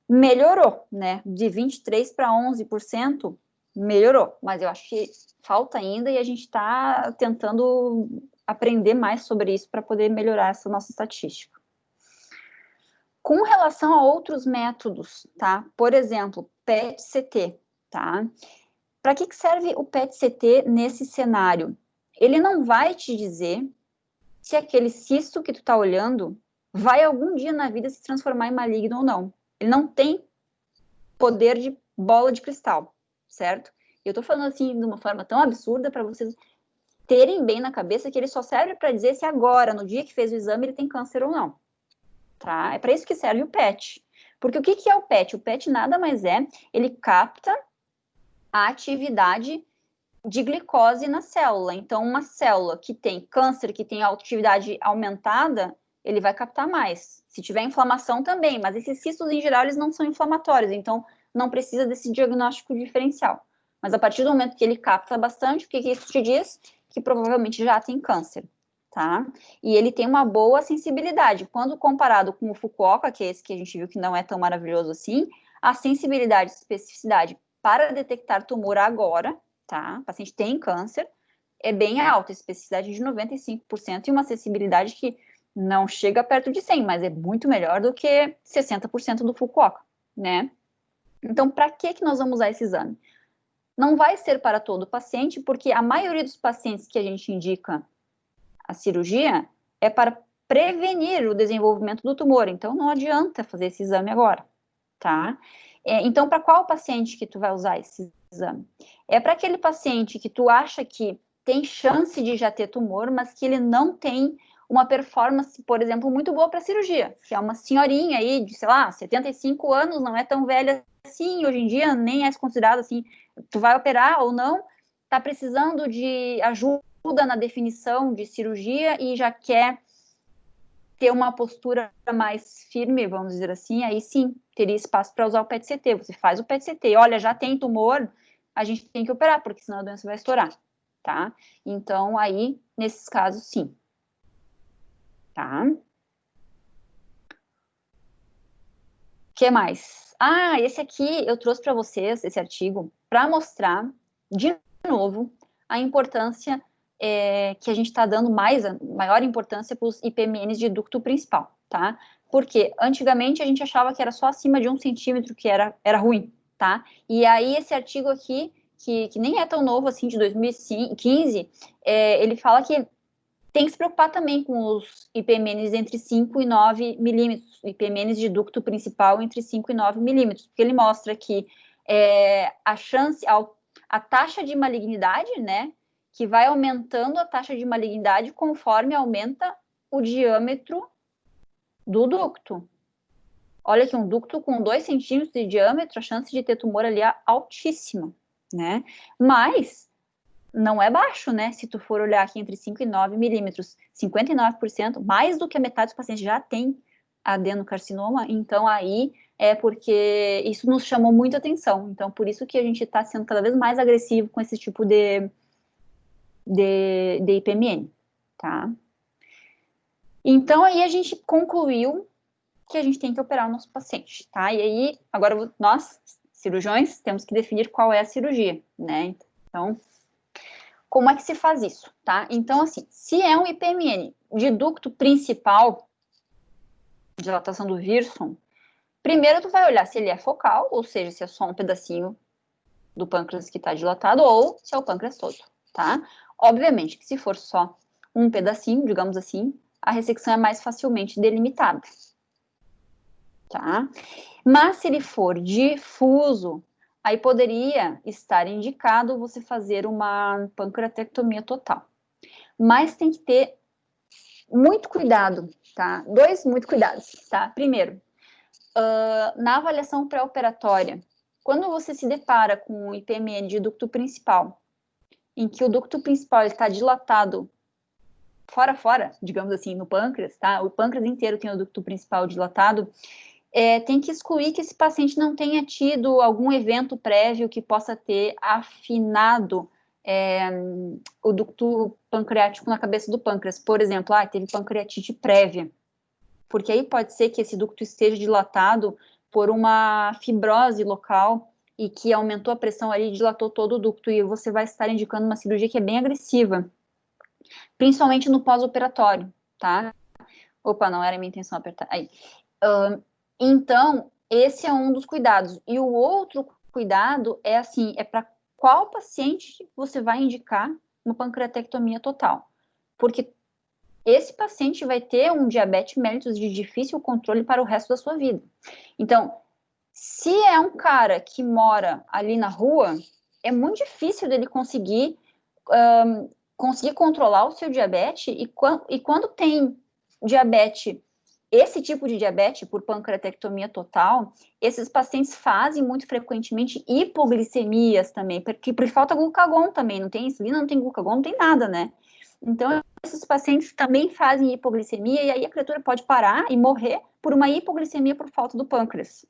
Melhorou, né? De 23% para 11%, melhorou, mas eu acho que falta ainda e a gente está tentando aprender mais sobre isso para poder melhorar essa nossa estatística. Com relação a outros métodos, tá? Por exemplo, PET-CT, tá? Para que serve o PET-CT nesse cenário? Ele não vai te dizer se aquele cisto que tu tá olhando vai algum dia na vida se transformar em maligno ou não. Ele não tem poder de bola de cristal, certo? Eu tô falando assim de uma forma tão absurda para vocês terem bem na cabeça que ele só serve para dizer se agora, no dia que fez o exame, ele tem câncer ou não. Tá? É para isso que serve o PET. Porque o que é o PET? O PET nada mais é, ele capta a atividade de glicose na célula. Então, uma célula que tem câncer, que tem atividade aumentada, ele vai captar mais. Se tiver inflamação também, mas esses cistos em geral eles não são inflamatórios, então não precisa desse diagnóstico diferencial. Mas a partir do momento que ele capta bastante, o que isso te diz? Que provavelmente já tem câncer, tá? E ele tem uma boa sensibilidade. Quando comparado com o Fukuoka, que é esse que a gente viu que não é tão maravilhoso assim, a sensibilidade e especificidade para detectar tumor agora, tá? O paciente tem câncer, é bem alta, especificidade de 95% e uma sensibilidade que não chega perto de 100, mas é muito melhor do que 60% do Fukuoka, né? Então, para que nós vamos usar esse exame? Não vai ser para todo paciente, porque a maioria dos pacientes que a gente indica a cirurgia é para prevenir o desenvolvimento do tumor, então não adianta fazer esse exame agora, tá? Então, para qual paciente que tu vai usar esse exame? É para aquele paciente que tu acha que tem chance de já ter tumor, mas que ele não tem uma performance, por exemplo, muito boa para cirurgia, que é uma senhorinha aí de, sei lá, 75 anos, não é tão velha assim, hoje em dia nem é considerado assim, tu vai operar ou não, tá precisando de ajuda na definição de cirurgia e já quer ter uma postura mais firme, vamos dizer assim, aí sim, teria espaço para usar o PET-CT. Você faz o PET-CT, olha, já tem tumor, a gente tem que operar, porque senão a doença vai estourar, tá? Então, aí, nesses casos, sim. Tá? O que mais? Ah, esse aqui eu trouxe para vocês, esse artigo, para mostrar, de novo, a importância que a gente está dando maior importância para os IPMNs de ducto principal, tá? Porque antigamente a gente achava que era só acima de 1 centímetro que era ruim, tá? E aí esse artigo aqui, que nem é tão novo assim, de 2015, ele fala que tem que se preocupar também com os IPMNs entre 5 e 9 milímetros, IPMNs de ducto principal entre 5 e 9 milímetros, porque ele mostra que a chance, a taxa de malignidade, né, que vai aumentando a taxa de malignidade conforme aumenta o diâmetro do ducto. Olha que um ducto com 2 centímetros de diâmetro, a chance de ter tumor ali é altíssima, né? Mas não é baixo, né? Se tu for olhar aqui entre 5 e 9 milímetros, 59%, mais do que a metade dos pacientes já tem adenocarcinoma, então aí é porque isso nos chamou muita atenção. Então, por isso que a gente está sendo cada vez mais agressivo com esse tipo de IPMN, tá? Então, aí a gente concluiu que a gente tem que operar o nosso paciente, tá? E aí, agora nós, cirurgiões, temos que definir qual é a cirurgia, né? Então, como é que se faz isso, tá? Então, assim, se é um IPMN de ducto principal, dilatação do Wirsung, primeiro tu vai olhar se ele é focal, ou seja, se é só um pedacinho do pâncreas que está dilatado, ou se é o pâncreas todo, tá? Obviamente que se for só um pedacinho, digamos assim, a ressecção é mais facilmente delimitada, tá? Mas se ele for difuso, aí poderia estar indicado você fazer uma pancreatectomia total. Mas tem que ter muito cuidado, tá? Muito cuidados, tá? Primeiro, na avaliação pré-operatória, quando você se depara com o IPMN de ducto principal, em que o ducto principal está dilatado fora, digamos assim, no pâncreas, tá? O pâncreas inteiro tem o ducto principal dilatado, tem que excluir que esse paciente não tenha tido algum evento prévio que possa ter afinado o ducto pancreático na cabeça do pâncreas. Por exemplo, teve pancreatite prévia, porque aí pode ser que esse ducto esteja dilatado por uma fibrose local e que aumentou a pressão ali e dilatou todo o ducto, e você vai estar indicando uma cirurgia que é bem agressiva, principalmente no pós-operatório, tá? Opa, não era minha intenção apertar. Aí. Então, esse é um dos cuidados. E o outro cuidado é assim, é para qual paciente você vai indicar uma pancreatectomia total. Porque esse paciente vai ter um diabetes mellitus de difícil controle para o resto da sua vida. Então, se é um cara que mora ali na rua, é muito difícil dele conseguir controlar o seu diabetes, e quando tem diabetes, esse tipo de diabetes por pancreatectomia total, esses pacientes fazem muito frequentemente hipoglicemias também, porque por falta de glucagon também, não tem insulina, não tem glucagon, não tem nada, né? Então, esses pacientes também fazem hipoglicemia, e aí a criatura pode parar e morrer por uma hipoglicemia por falta do pâncreas,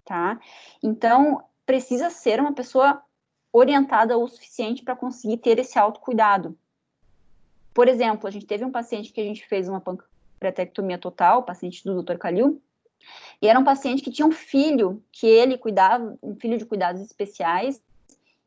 tá? Então, precisa ser uma pessoa orientada o suficiente para conseguir ter esse autocuidado. Por exemplo, a gente teve um paciente que a gente fez uma pancreatectomia total, paciente do Dr. Calil, e era um paciente que tinha um filho que ele cuidava, um filho de cuidados especiais,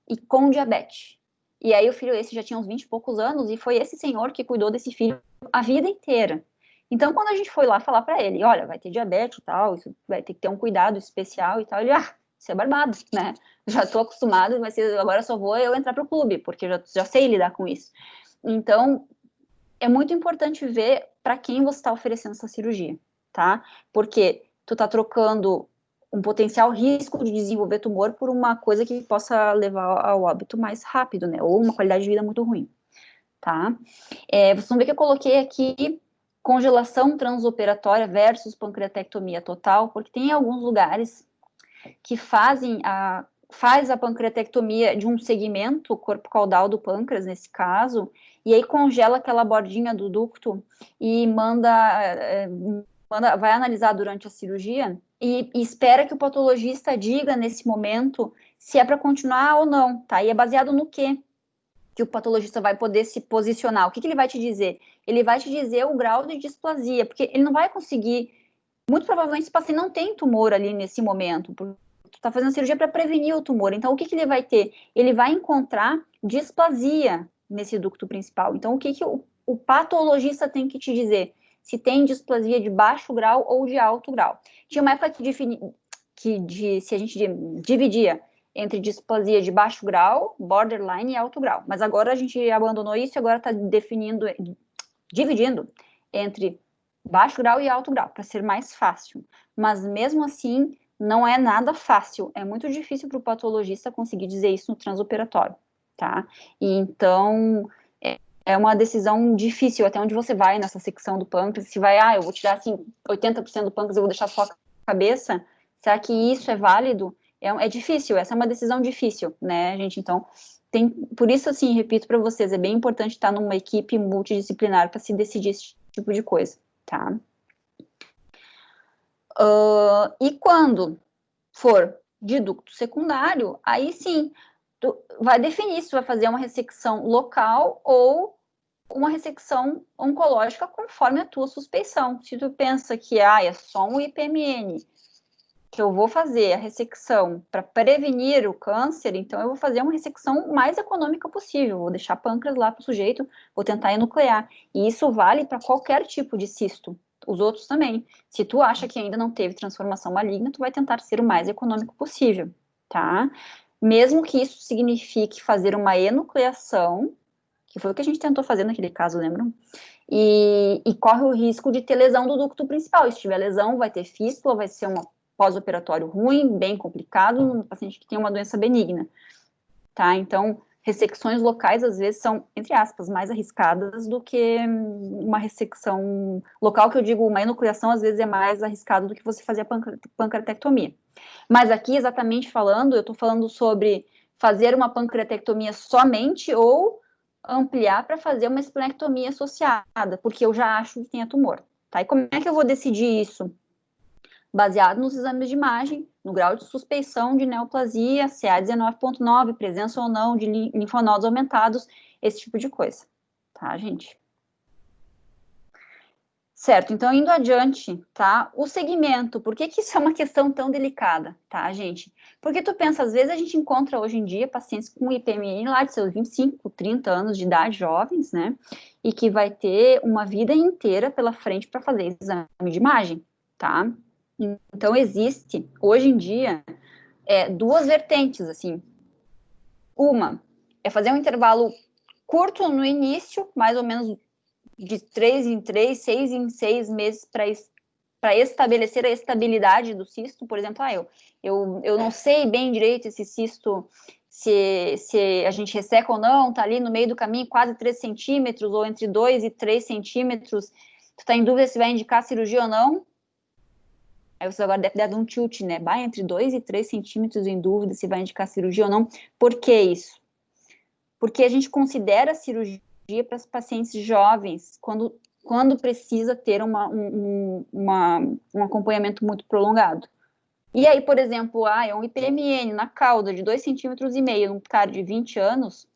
e com diabetes. E aí o filho esse já tinha uns 20 e poucos anos, e foi esse senhor que cuidou desse filho a vida inteira. Então, quando a gente foi lá falar para ele, olha, vai ter diabetes e tal, isso vai ter que ter um cuidado especial e tal, ele, isso é barbado, né? Já estou acostumado, mas agora só vou eu entrar pro clube, porque já sei lidar com isso. Então, é muito importante ver para quem você está oferecendo essa cirurgia, tá? Porque tu tá trocando um potencial risco de desenvolver tumor por uma coisa que possa levar ao óbito mais rápido, né? Ou uma qualidade de vida muito ruim, tá? Vocês vão ver que eu coloquei aqui congelação transoperatória versus pancreatectomia total, porque tem alguns lugares que faz a pancreatectomia de um segmento, corpo caudal do pâncreas, nesse caso, e aí congela aquela bordinha do ducto e vai analisar durante a cirurgia e espera que o patologista diga nesse momento se é para continuar ou não, tá? E é baseado no quê? Que o patologista vai poder se posicionar. O que ele vai te dizer? Ele vai te dizer o grau de displasia, porque ele não vai conseguir. Muito provavelmente esse paciente não tem tumor ali nesse momento, porque tu está fazendo cirurgia para prevenir o tumor. Então, o que ele vai ter? Ele vai encontrar displasia nesse ducto principal. Então, o que o patologista tem que te dizer? Se tem displasia de baixo grau ou de alto grau. Tinha uma época se a gente dividia entre displasia de baixo grau, borderline e alto grau. Mas agora a gente abandonou isso e agora está dividindo entre baixo grau e alto grau, para ser mais fácil. Mas mesmo assim, não é nada fácil. É muito difícil para o patologista conseguir dizer isso no transoperatório, tá? E então, é uma decisão difícil, até onde você vai nessa secção do pâncreas, se vai, eu vou tirar, assim, 80% do pâncreas, eu vou deixar só a cabeça, será que isso é válido? É difícil, essa é uma decisão difícil, né, gente? Então, por isso, assim, repito para vocês, é bem importante estar numa equipe multidisciplinar para se decidir esse tipo de coisa, tá? E quando for de ducto secundário, aí sim, tu vai definir se vai fazer uma ressecção local ou uma ressecção oncológica conforme a tua suspeição. Se tu pensa que é só um IPMN, que eu vou fazer a ressecção para prevenir o câncer, então eu vou fazer uma ressecção mais econômica possível, vou deixar pâncreas lá para o sujeito, vou tentar enuclear. E isso vale para qualquer tipo de cisto, os outros também. Se tu acha que ainda não teve transformação maligna, tu vai tentar ser o mais econômico possível, tá? Mesmo que isso signifique fazer uma enucleação, que foi o que a gente tentou fazer naquele caso, lembram? E corre o risco de ter lesão do ducto principal. E se tiver lesão, vai ter fístula, vai ser um pós-operatório ruim, bem complicado, no paciente que tem uma doença benigna, tá? Então, ressecções locais, às vezes, são, entre aspas, mais arriscadas do que uma ressecção local, que eu digo, uma enucleação, às vezes, é mais arriscado do que você fazer a pancreatectomia. Mas aqui, exatamente falando, eu tô falando sobre fazer uma pancreatectomia somente ou ampliar para fazer uma esplenectomia associada, porque eu já acho que tenha tumor, tá? E como é que eu vou decidir isso? Baseado nos exames de imagem, no grau de suspeição de neoplasia, CA19.9, presença ou não de linfonodos aumentados, esse tipo de coisa, tá, gente? Certo, então indo adiante, tá? O segmento, por que isso é uma questão tão delicada, tá, gente? Porque tu pensa, às vezes a gente encontra hoje em dia pacientes com IPMN lá de seus 25, 30 anos de idade, jovens, né? E que vai ter uma vida inteira pela frente para fazer exame de imagem, tá? Então, existe, hoje em dia, duas vertentes, assim. Uma é fazer um intervalo curto no início, mais ou menos de 3 em 3, 6 em 6 meses para estabelecer a estabilidade do cisto. Por exemplo, eu não sei bem direito esse cisto, se a gente resseca ou não, tá ali no meio do caminho, quase 3 centímetros, ou entre 2 e 3 centímetros, tu tá em dúvida se vai indicar cirurgia ou não. Aí você agora deve dar um tilt, né? Vai entre 2 e 3 centímetros em dúvida se vai indicar cirurgia ou não. Por que isso? Porque a gente considera a cirurgia para os pacientes jovens, quando precisa ter um acompanhamento muito prolongado. E aí, por exemplo, é um IPMN na cauda de 2,5 cm, num cara de 20 anos,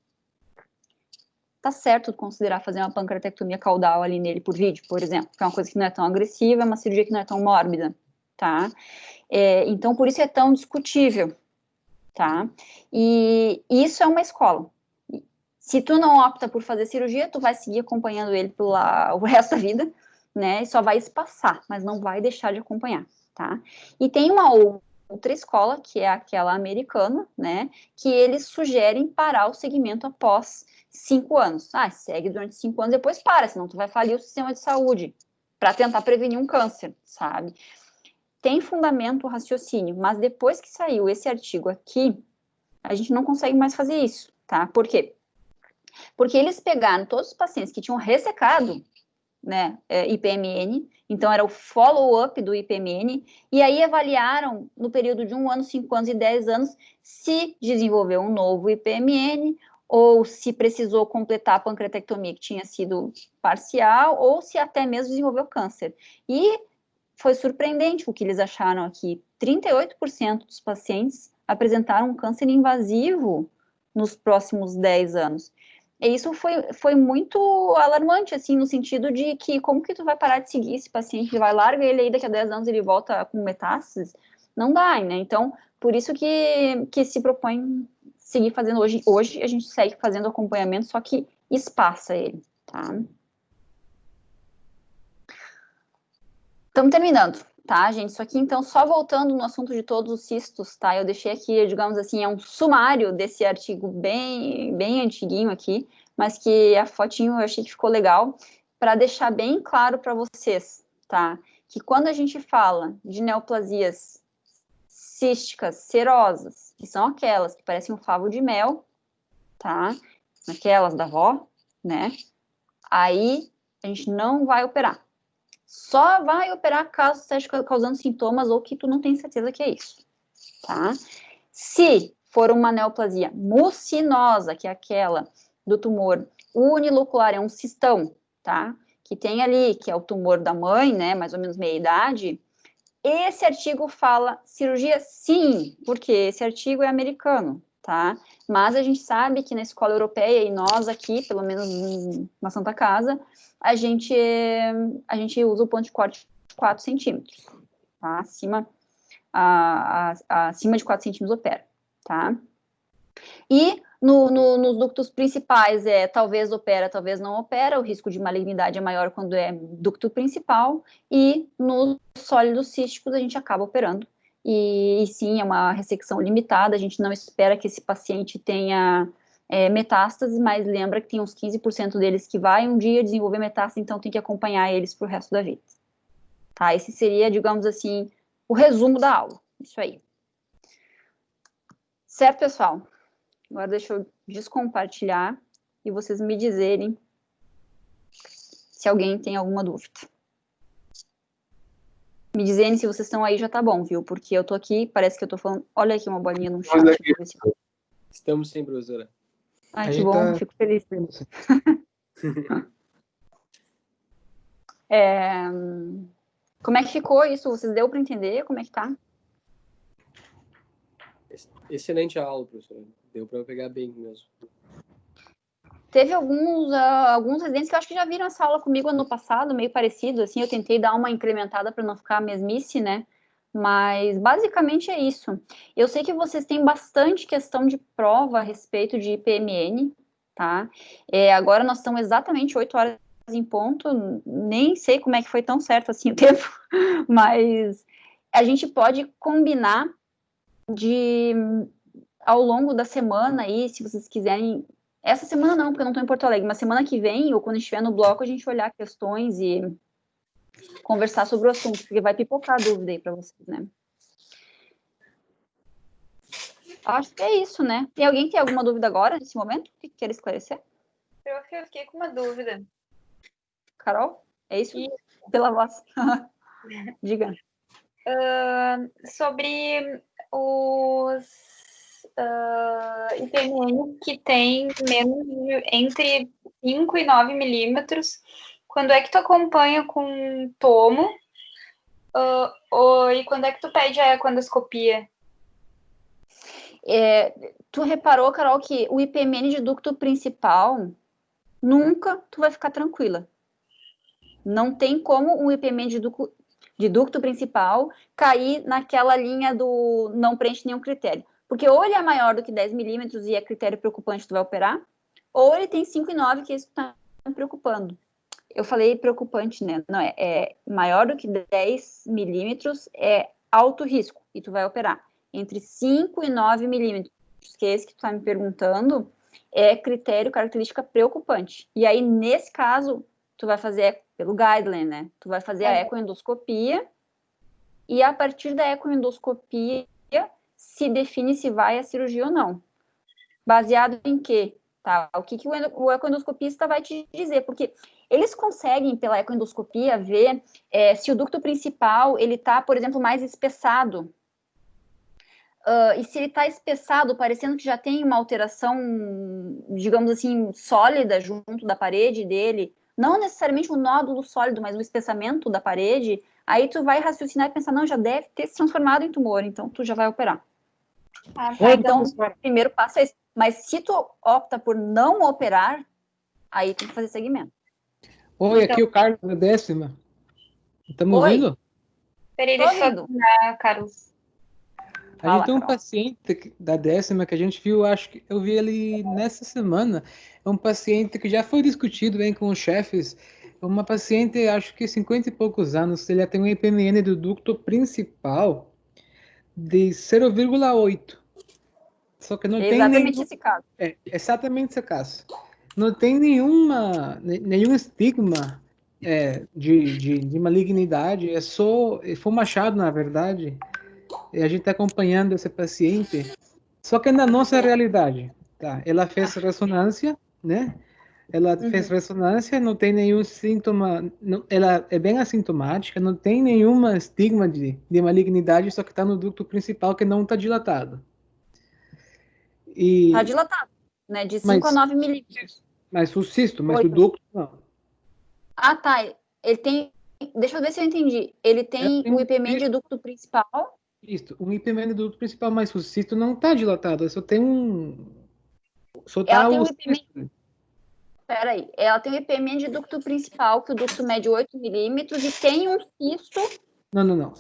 tá certo considerar fazer uma pancreatectomia caudal ali nele por vídeo, por exemplo, que é uma coisa que não é tão agressiva, é uma cirurgia que não é tão mórbida, tá? Então, por isso é tão discutível, tá? E isso é uma escola. Se tu não opta por fazer cirurgia, tu vai seguir acompanhando ele o resto da vida, né? E só vai espaçar, mas não vai deixar de acompanhar, tá? E tem uma outra escola, que é aquela americana, né? Que eles sugerem parar o segmento após 5 anos. Segue durante 5 anos, depois para, senão tu vai falir o sistema de saúde, para tentar prevenir um câncer, sabe? Tem fundamento o raciocínio, mas depois que saiu esse artigo aqui, a gente não consegue mais fazer isso, tá? Por quê? Porque eles pegaram todos os pacientes que tinham ressecado, né, IPMN, então era o follow-up do IPMN, e aí avaliaram no período de 1 ano, 5 anos e 10 anos se desenvolveu um novo IPMN, ou se precisou completar a pancreatectomia que tinha sido parcial, ou se até mesmo desenvolveu câncer. E foi surpreendente o que eles acharam aqui. 38% dos pacientes apresentaram um câncer invasivo nos próximos 10 anos. E isso foi muito alarmante, assim, no sentido de que como que tu vai parar de seguir esse paciente, vai larga ele aí, daqui a 10 anos ele volta com metástases? Não dá, né? Então, por isso que se propõe seguir fazendo hoje. Hoje a gente segue fazendo acompanhamento, só que espaça ele, tá? Estamos terminando, tá, gente? Isso aqui, então, só voltando no assunto de todos os cistos, tá? Eu deixei aqui, digamos assim, é um sumário desse artigo bem, bem antiguinho aqui, mas que a fotinho eu achei que ficou legal, para deixar bem claro para vocês, tá? Que quando a gente fala de neoplasias císticas serosas, que são aquelas que parecem um favo de mel, tá? Aquelas da avó, né? Aí a gente não vai operar. Só vai operar caso esteja causando sintomas ou que tu não tem certeza que é isso, tá? Se for uma neoplasia mucinosa, que é aquela do tumor unilocular, é um cistão, tá? Que tem ali, que é o tumor da mãe, né, mais ou menos meia-idade, esse artigo fala cirurgia sim, porque esse artigo é americano, tá? Mas a gente sabe que na escola europeia, e nós aqui, pelo menos na Santa Casa, a gente usa o ponto de corte de 4 centímetros, tá? Acima de 4 centímetros opera, tá? E nos ductos principais talvez opera, talvez não opera, o risco de malignidade é maior quando é ducto principal, e nos sólidos císticos a gente acaba operando. E sim, é uma ressecção limitada, a gente não espera que esse paciente tenha metástase, mas lembra que tem uns 15% deles que vai um dia desenvolver metástase, então tem que acompanhar eles pro resto da vida. Tá? Esse seria, digamos assim, o resumo da aula. Isso aí. Certo, pessoal? Agora deixa eu descompartilhar e vocês me dizerem se alguém tem alguma dúvida. Me dizerem se vocês estão aí já tá bom, viu? Porque eu tô aqui, parece que eu tô falando... Olha aqui uma bolinha no chat. Estamos sim, professora. Ai, que bom, fico feliz. Como é que ficou isso? Vocês deu para entender? Como é que tá? Excelente a aula, professora. Deu para pegar bem mesmo. Teve alguns residentes que eu acho que já viram essa aula comigo ano passado, meio parecido, assim, eu tentei dar uma incrementada para não ficar mesmice, né? Mas basicamente é isso. Eu sei que vocês têm bastante questão de prova a respeito de IPMN, tá? Agora nós estamos exatamente 8 horas em ponto, nem sei como é que foi tão certo assim o tempo, mas a gente pode combinar ao longo da semana aí, se vocês quiserem. Essa semana não, porque eu não estou em Porto Alegre, mas semana que vem, ou quando estiver no bloco, a gente olhar questões e conversar sobre o assunto, porque vai pipocar dúvida aí para vocês, né? Acho que é isso, né? Tem alguém que tem alguma dúvida agora, nesse momento, que quer esclarecer? Eu fiquei com uma dúvida. Carol, é isso? Pela voz. Diga. Sobre os IPMN que tem entre 5 e 9 milímetros. Quando é que tu acompanha com tomo? E quando é que tu pede a ecoendoscopia? Tu reparou, Carol, que o IPMN de ducto principal, nunca tu vai ficar tranquila. Não tem como um IPMN de ducto principal cair naquela linha do não preenche nenhum critério. Porque ou ele é maior do que 10 milímetros e é critério preocupante, tu vai operar, ou ele tem 5,9, que isso está me preocupando. Eu falei preocupante, né? Não, é maior do que 10 milímetros, é alto risco, e tu vai operar. Entre 5 e 9 milímetros, que é esse que tu está me perguntando, é critério, característica preocupante. E aí, nesse caso, tu vai fazer pelo guideline, né? Tu vai fazer a ecoendoscopia, e a partir da ecoendoscopia, se define se vai a cirurgia ou não. Baseado em quê? Tá? O que o ecoendoscopista vai te dizer? Porque eles conseguem, pela ecoendoscopia, ver se o ducto principal, ele tá, por exemplo, mais espessado. E se ele está espessado, parecendo que já tem uma alteração, digamos assim, sólida junto da parede dele, não necessariamente um nódulo sólido, mas um espessamento da parede, aí tu vai raciocinar e pensar, não, já deve ter se transformado em tumor, então tu já vai operar. Então, o primeiro passo é esse. Mas se tu opta por não operar, aí tem que fazer segmento. Oi, então, aqui o Carlos da 10ª. Estamos ouvindo? Peraí, deixa eu terminar, Carlos. A gente tem um paciente da 10ª que a gente viu, acho que eu vi ele nessa semana. É um paciente que já foi discutido bem com os chefes. É uma paciente, acho que 50 e poucos anos. Ele tem um IPMN do ducto principal de 0,8. Só que não tem exatamente esse caso. Exatamente esse caso. Não tem nenhum estigma de malignidade. Foi um achado, na verdade. E a gente está acompanhando esse paciente. Só que na nossa realidade, tá? Ela fez ressonância, né? Ela fez ressonância, não tem nenhum sintoma, ela é bem assintomática, não tem nenhuma estigma de malignidade, só que está no ducto principal que não está dilatado. Está dilatado, né? De 5 a 9 milímetros. Mas o cisto, mas o ducto não. Ah, tá. Ele tem. Deixa eu ver se eu entendi. Ele tem o IPMN de ducto principal. Isso, um IPMN do ducto principal, mas o cisto não está dilatado, só tem um. Ela tem um IPMN. Peraí, ela tem um IPMN de ducto principal, que o ducto mede 8 milímetros, e tem um cisto. Não.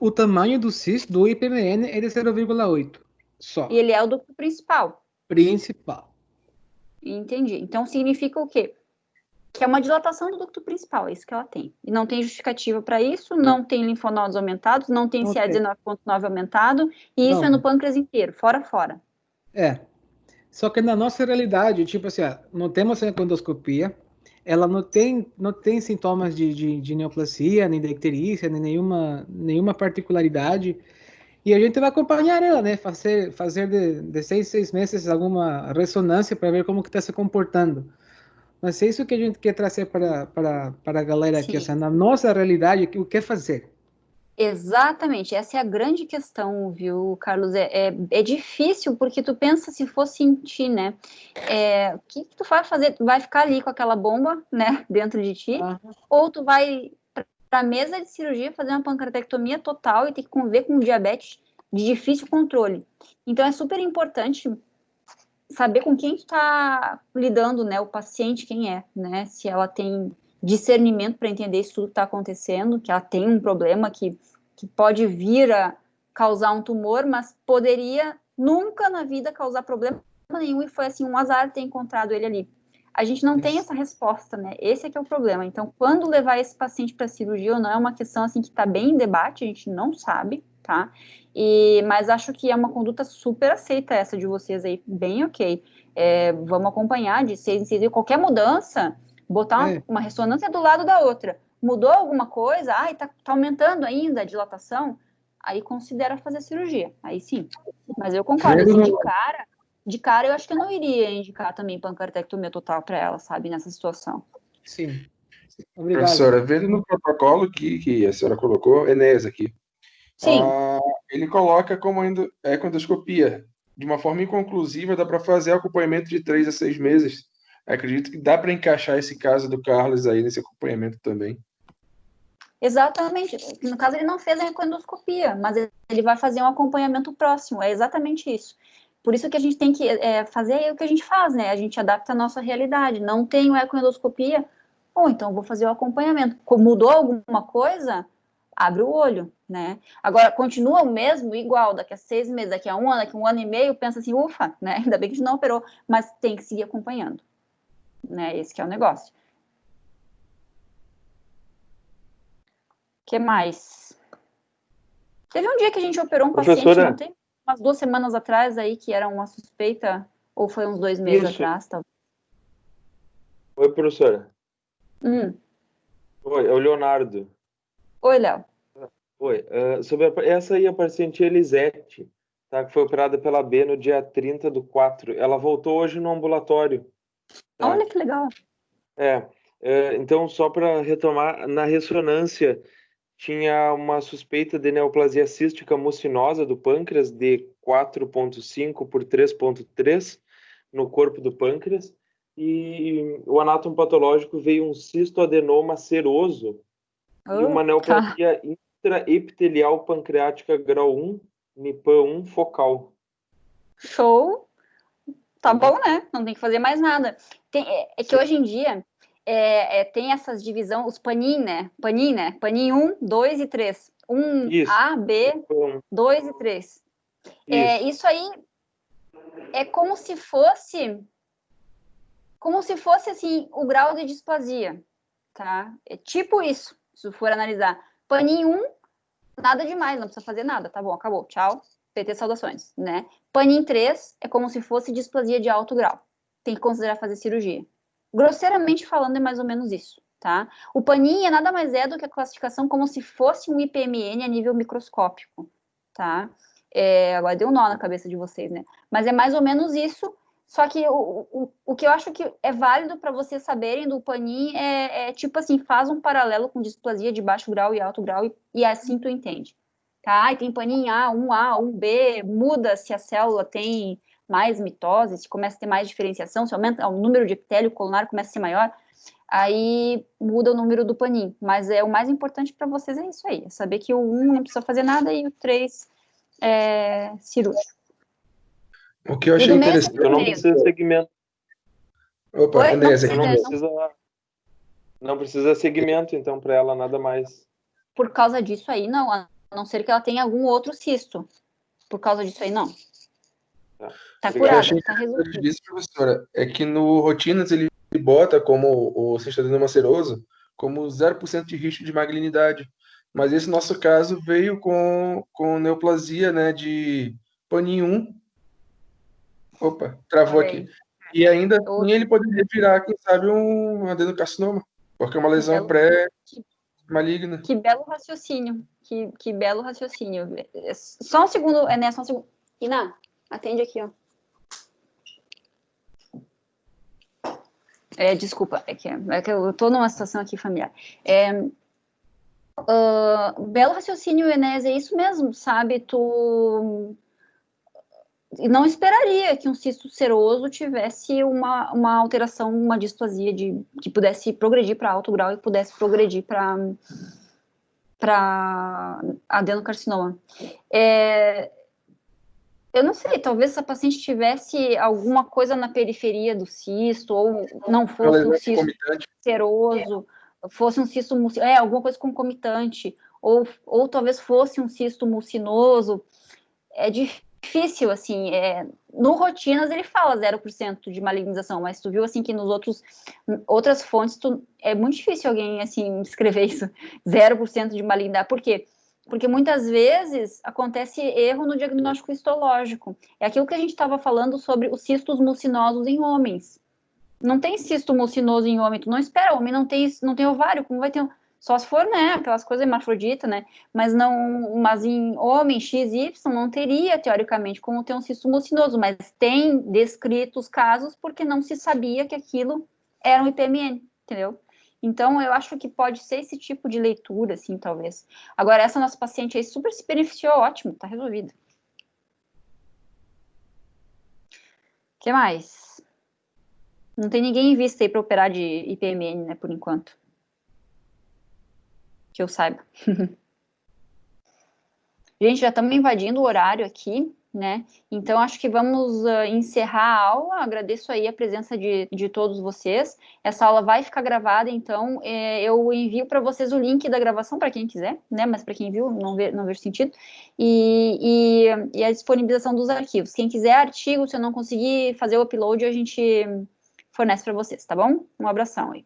O tamanho do cisto do IPMN é de 0,8 só. E ele é o ducto principal. Principal. Entendi. Então significa o quê? Que é uma dilatação do ducto principal, é isso que ela tem. E não tem justificativa para isso, não tem linfonodos aumentados, não tem CA19.9 aumentado, e isso é no pâncreas inteiro, fora. Só que na nossa realidade, tipo assim, não temos endoscopia, ela não tem sintomas de neoplasia, nem de icterícia, nem nenhuma particularidade. E a gente vai acompanhar ela, né? Fazer de 6 meses alguma ressonância para ver como que está se comportando. Mas é isso que a gente quer trazer para a galera aqui, assim, na nossa realidade, o que fazer? Exatamente, essa é a grande questão, viu, Carlos? É difícil, porque tu pensa se fosse em ti, né? O que tu vai fazer? Tu vai ficar ali com aquela bomba, né, dentro de ti? Ou tu vai para a mesa de cirurgia fazer uma pancreatectomia total e ter que conviver com um diabetes de difícil controle. Então, é super importante saber com quem tu tá lidando, né? O paciente, quem é, né? Se ela tem discernimento para entender isso tudo que está acontecendo, que ela tem um problema que pode vir a causar um tumor, mas poderia nunca na vida causar problema nenhum, e foi assim um azar ter encontrado ele ali. A gente não tem essa resposta, né? Esse é que é o problema. Então, quando levar esse paciente para cirurgia ou não, é uma questão assim que está bem em debate, a gente não sabe, tá? Mas acho que é uma conduta super aceita essa de vocês aí, bem ok. Vamos acompanhar de 6 em 6 dias. Qualquer mudança, botar uma ressonância do lado da outra. Mudou alguma coisa? Tá aumentando ainda a dilatação? Aí considera fazer cirurgia. Aí sim. Mas eu concordo, assim, de cara eu acho que eu não iria indicar também pancreatectomia total para ela, sabe, nessa situação. Sim. Obrigado. Professora, vendo no protocolo que a senhora colocou, Enéas aqui, Sim. Ele coloca como econdoscopia. De uma forma inconclusiva, dá para fazer acompanhamento de 3 a 6 meses. Acredito que dá para encaixar esse caso do Carlos aí nesse acompanhamento também. Exatamente. No caso, ele não fez a endoscopia, mas ele vai fazer um acompanhamento próximo. É exatamente isso. Por isso que a gente tem que fazer o que a gente faz, né? A gente adapta a nossa realidade. Não tenho ecoendoscopia, ou então vou fazer o acompanhamento. Mudou alguma coisa? Abre o olho, né? Agora, continua o mesmo, igual, daqui a 6 meses, daqui a um ano, daqui a 1 ano e meio, pensa assim, ufa, né? Ainda bem que a gente não operou, mas tem que seguir acompanhando, né? Esse que é o negócio. O que mais? Teve um dia que a gente operou um paciente, Professora, não tem? Umas 2 semanas atrás aí, que era uma suspeita, ou foi uns 2 meses isso. atrás, tá? Oi, professora. Hum. Oi, é o Leonardo. Oi, Léo. Oi, sobre essa aí, a paciente Elisete, tá, que foi operada pela B no dia 30/4. Ela voltou hoje no ambulatório. Tá? Olha que legal. Então, só para retomar, na ressonância tinha uma suspeita de neoplasia cística mucinosa do pâncreas de 4,5 por 3,3 no corpo do pâncreas, e o anátomo patológico veio um cistoadenoma seroso e uma Tá. neoplasia intraepitelial pancreática grau 1, NIPAM1 focal. Show. Tá bom, né? Não tem que fazer mais nada. É que hoje em dia tem essas divisões, os panin, né? Panin 1, 2 e 3. Isso. 1A, B, NIPAM1. 2 e 3. Isso. Isso aí é como se fosse assim o grau de displasia, tá? É tipo isso, se for analisar. Panin 1, nada demais, não precisa fazer nada, tá bom, acabou, tchau. PT saudações, né? Panin 3 é como se fosse displasia de alto grau. Tem que considerar fazer cirurgia. Grosseiramente falando, é mais ou menos isso, tá? O panin nada mais é do que a classificação como se fosse um IPMN a nível microscópico, tá? Agora deu um nó na cabeça de vocês, né? Mas é mais ou menos isso, só que o que eu acho que é válido para vocês saberem do panin tipo assim, faz um paralelo com displasia de baixo grau e alto grau e assim tu entende. Tá? E tem panin A, 1A, 1B, muda se a célula tem mais mitose, se começa a ter mais diferenciação, se aumenta o número de epitélio colunar, começa a ser maior, aí muda o número do panin. Mas o mais importante para vocês é isso aí, é saber que o 1 não precisa fazer nada e o 3 é cirúrgico. O que eu achei interessante... Então não precisa segmento. Opa, Oi? Enéas aqui. Não precisa segmento, então, para ela nada mais. Por causa disso aí, não. A não ser que ela tenha algum outro cisto. Por causa disso aí, não. Tá curada, tá resolvido. Disso, professora, é que no Rotinas ele bota como o cistoadenoma seroso como 0% de risco de malignidade. Mas esse nosso caso veio com neoplasia, né, de panin 1. Opa, travou Olha aqui. aí. E ainda assim ele poderia virar, quem sabe, um adenocarcinoma, porque é uma lesão pré-maligna. Que belo raciocínio. Que belo raciocínio. Só um segundo, né? Só um segundo. Ina, atende aqui, ó. Desculpa, é que eu tô numa situação aqui familiar. Belo raciocínio, Enéas, é isso mesmo, sabe? Tu não esperaria que um cisto seroso tivesse uma alteração, uma displasia que pudesse progredir para alto grau e pudesse progredir para adenocarcinoma. Eu não sei, talvez essa paciente tivesse alguma coisa na periferia do cisto, ou não fosse um cisto seroso, fosse um cisto alguma coisa concomitante, ou talvez fosse um cisto mucinoso. É difícil, assim, no Rotinas ele fala 0% de malignização, mas tu viu, assim, que nos outras fontes, é muito difícil alguém, assim, escrever isso, 0% de malignidade. Por quê? Porque muitas vezes acontece erro no diagnóstico histológico. É aquilo que a gente estava falando sobre os cistos mucinosos em homens. Não tem cisto mucinoso em homem, tu não espera, homem não tem ovário, como vai ter... Só se for, né, aquelas coisas hermafrodita, né, mas em homem XY não teria, teoricamente, como ter um cisto mucinoso, mas tem descritos casos porque não se sabia que aquilo era um IPMN, entendeu? Então, eu acho que pode ser esse tipo de leitura, assim, talvez. Agora, essa nossa paciente aí super se beneficiou, ótimo, tá resolvido. O que mais? Não tem ninguém em vista aí para operar de IPMN, né, por enquanto. Que eu saiba. Gente, já estamos invadindo o horário aqui, né? Então, acho que vamos encerrar a aula. Agradeço aí a presença de todos vocês. Essa aula vai ficar gravada, então eu envio para vocês o link da gravação, para quem quiser, né? Mas para quem viu, não vejo sentido. E a disponibilização dos arquivos. Quem quiser artigo, se eu não conseguir fazer o upload, a gente fornece para vocês, tá bom? Um abração aí.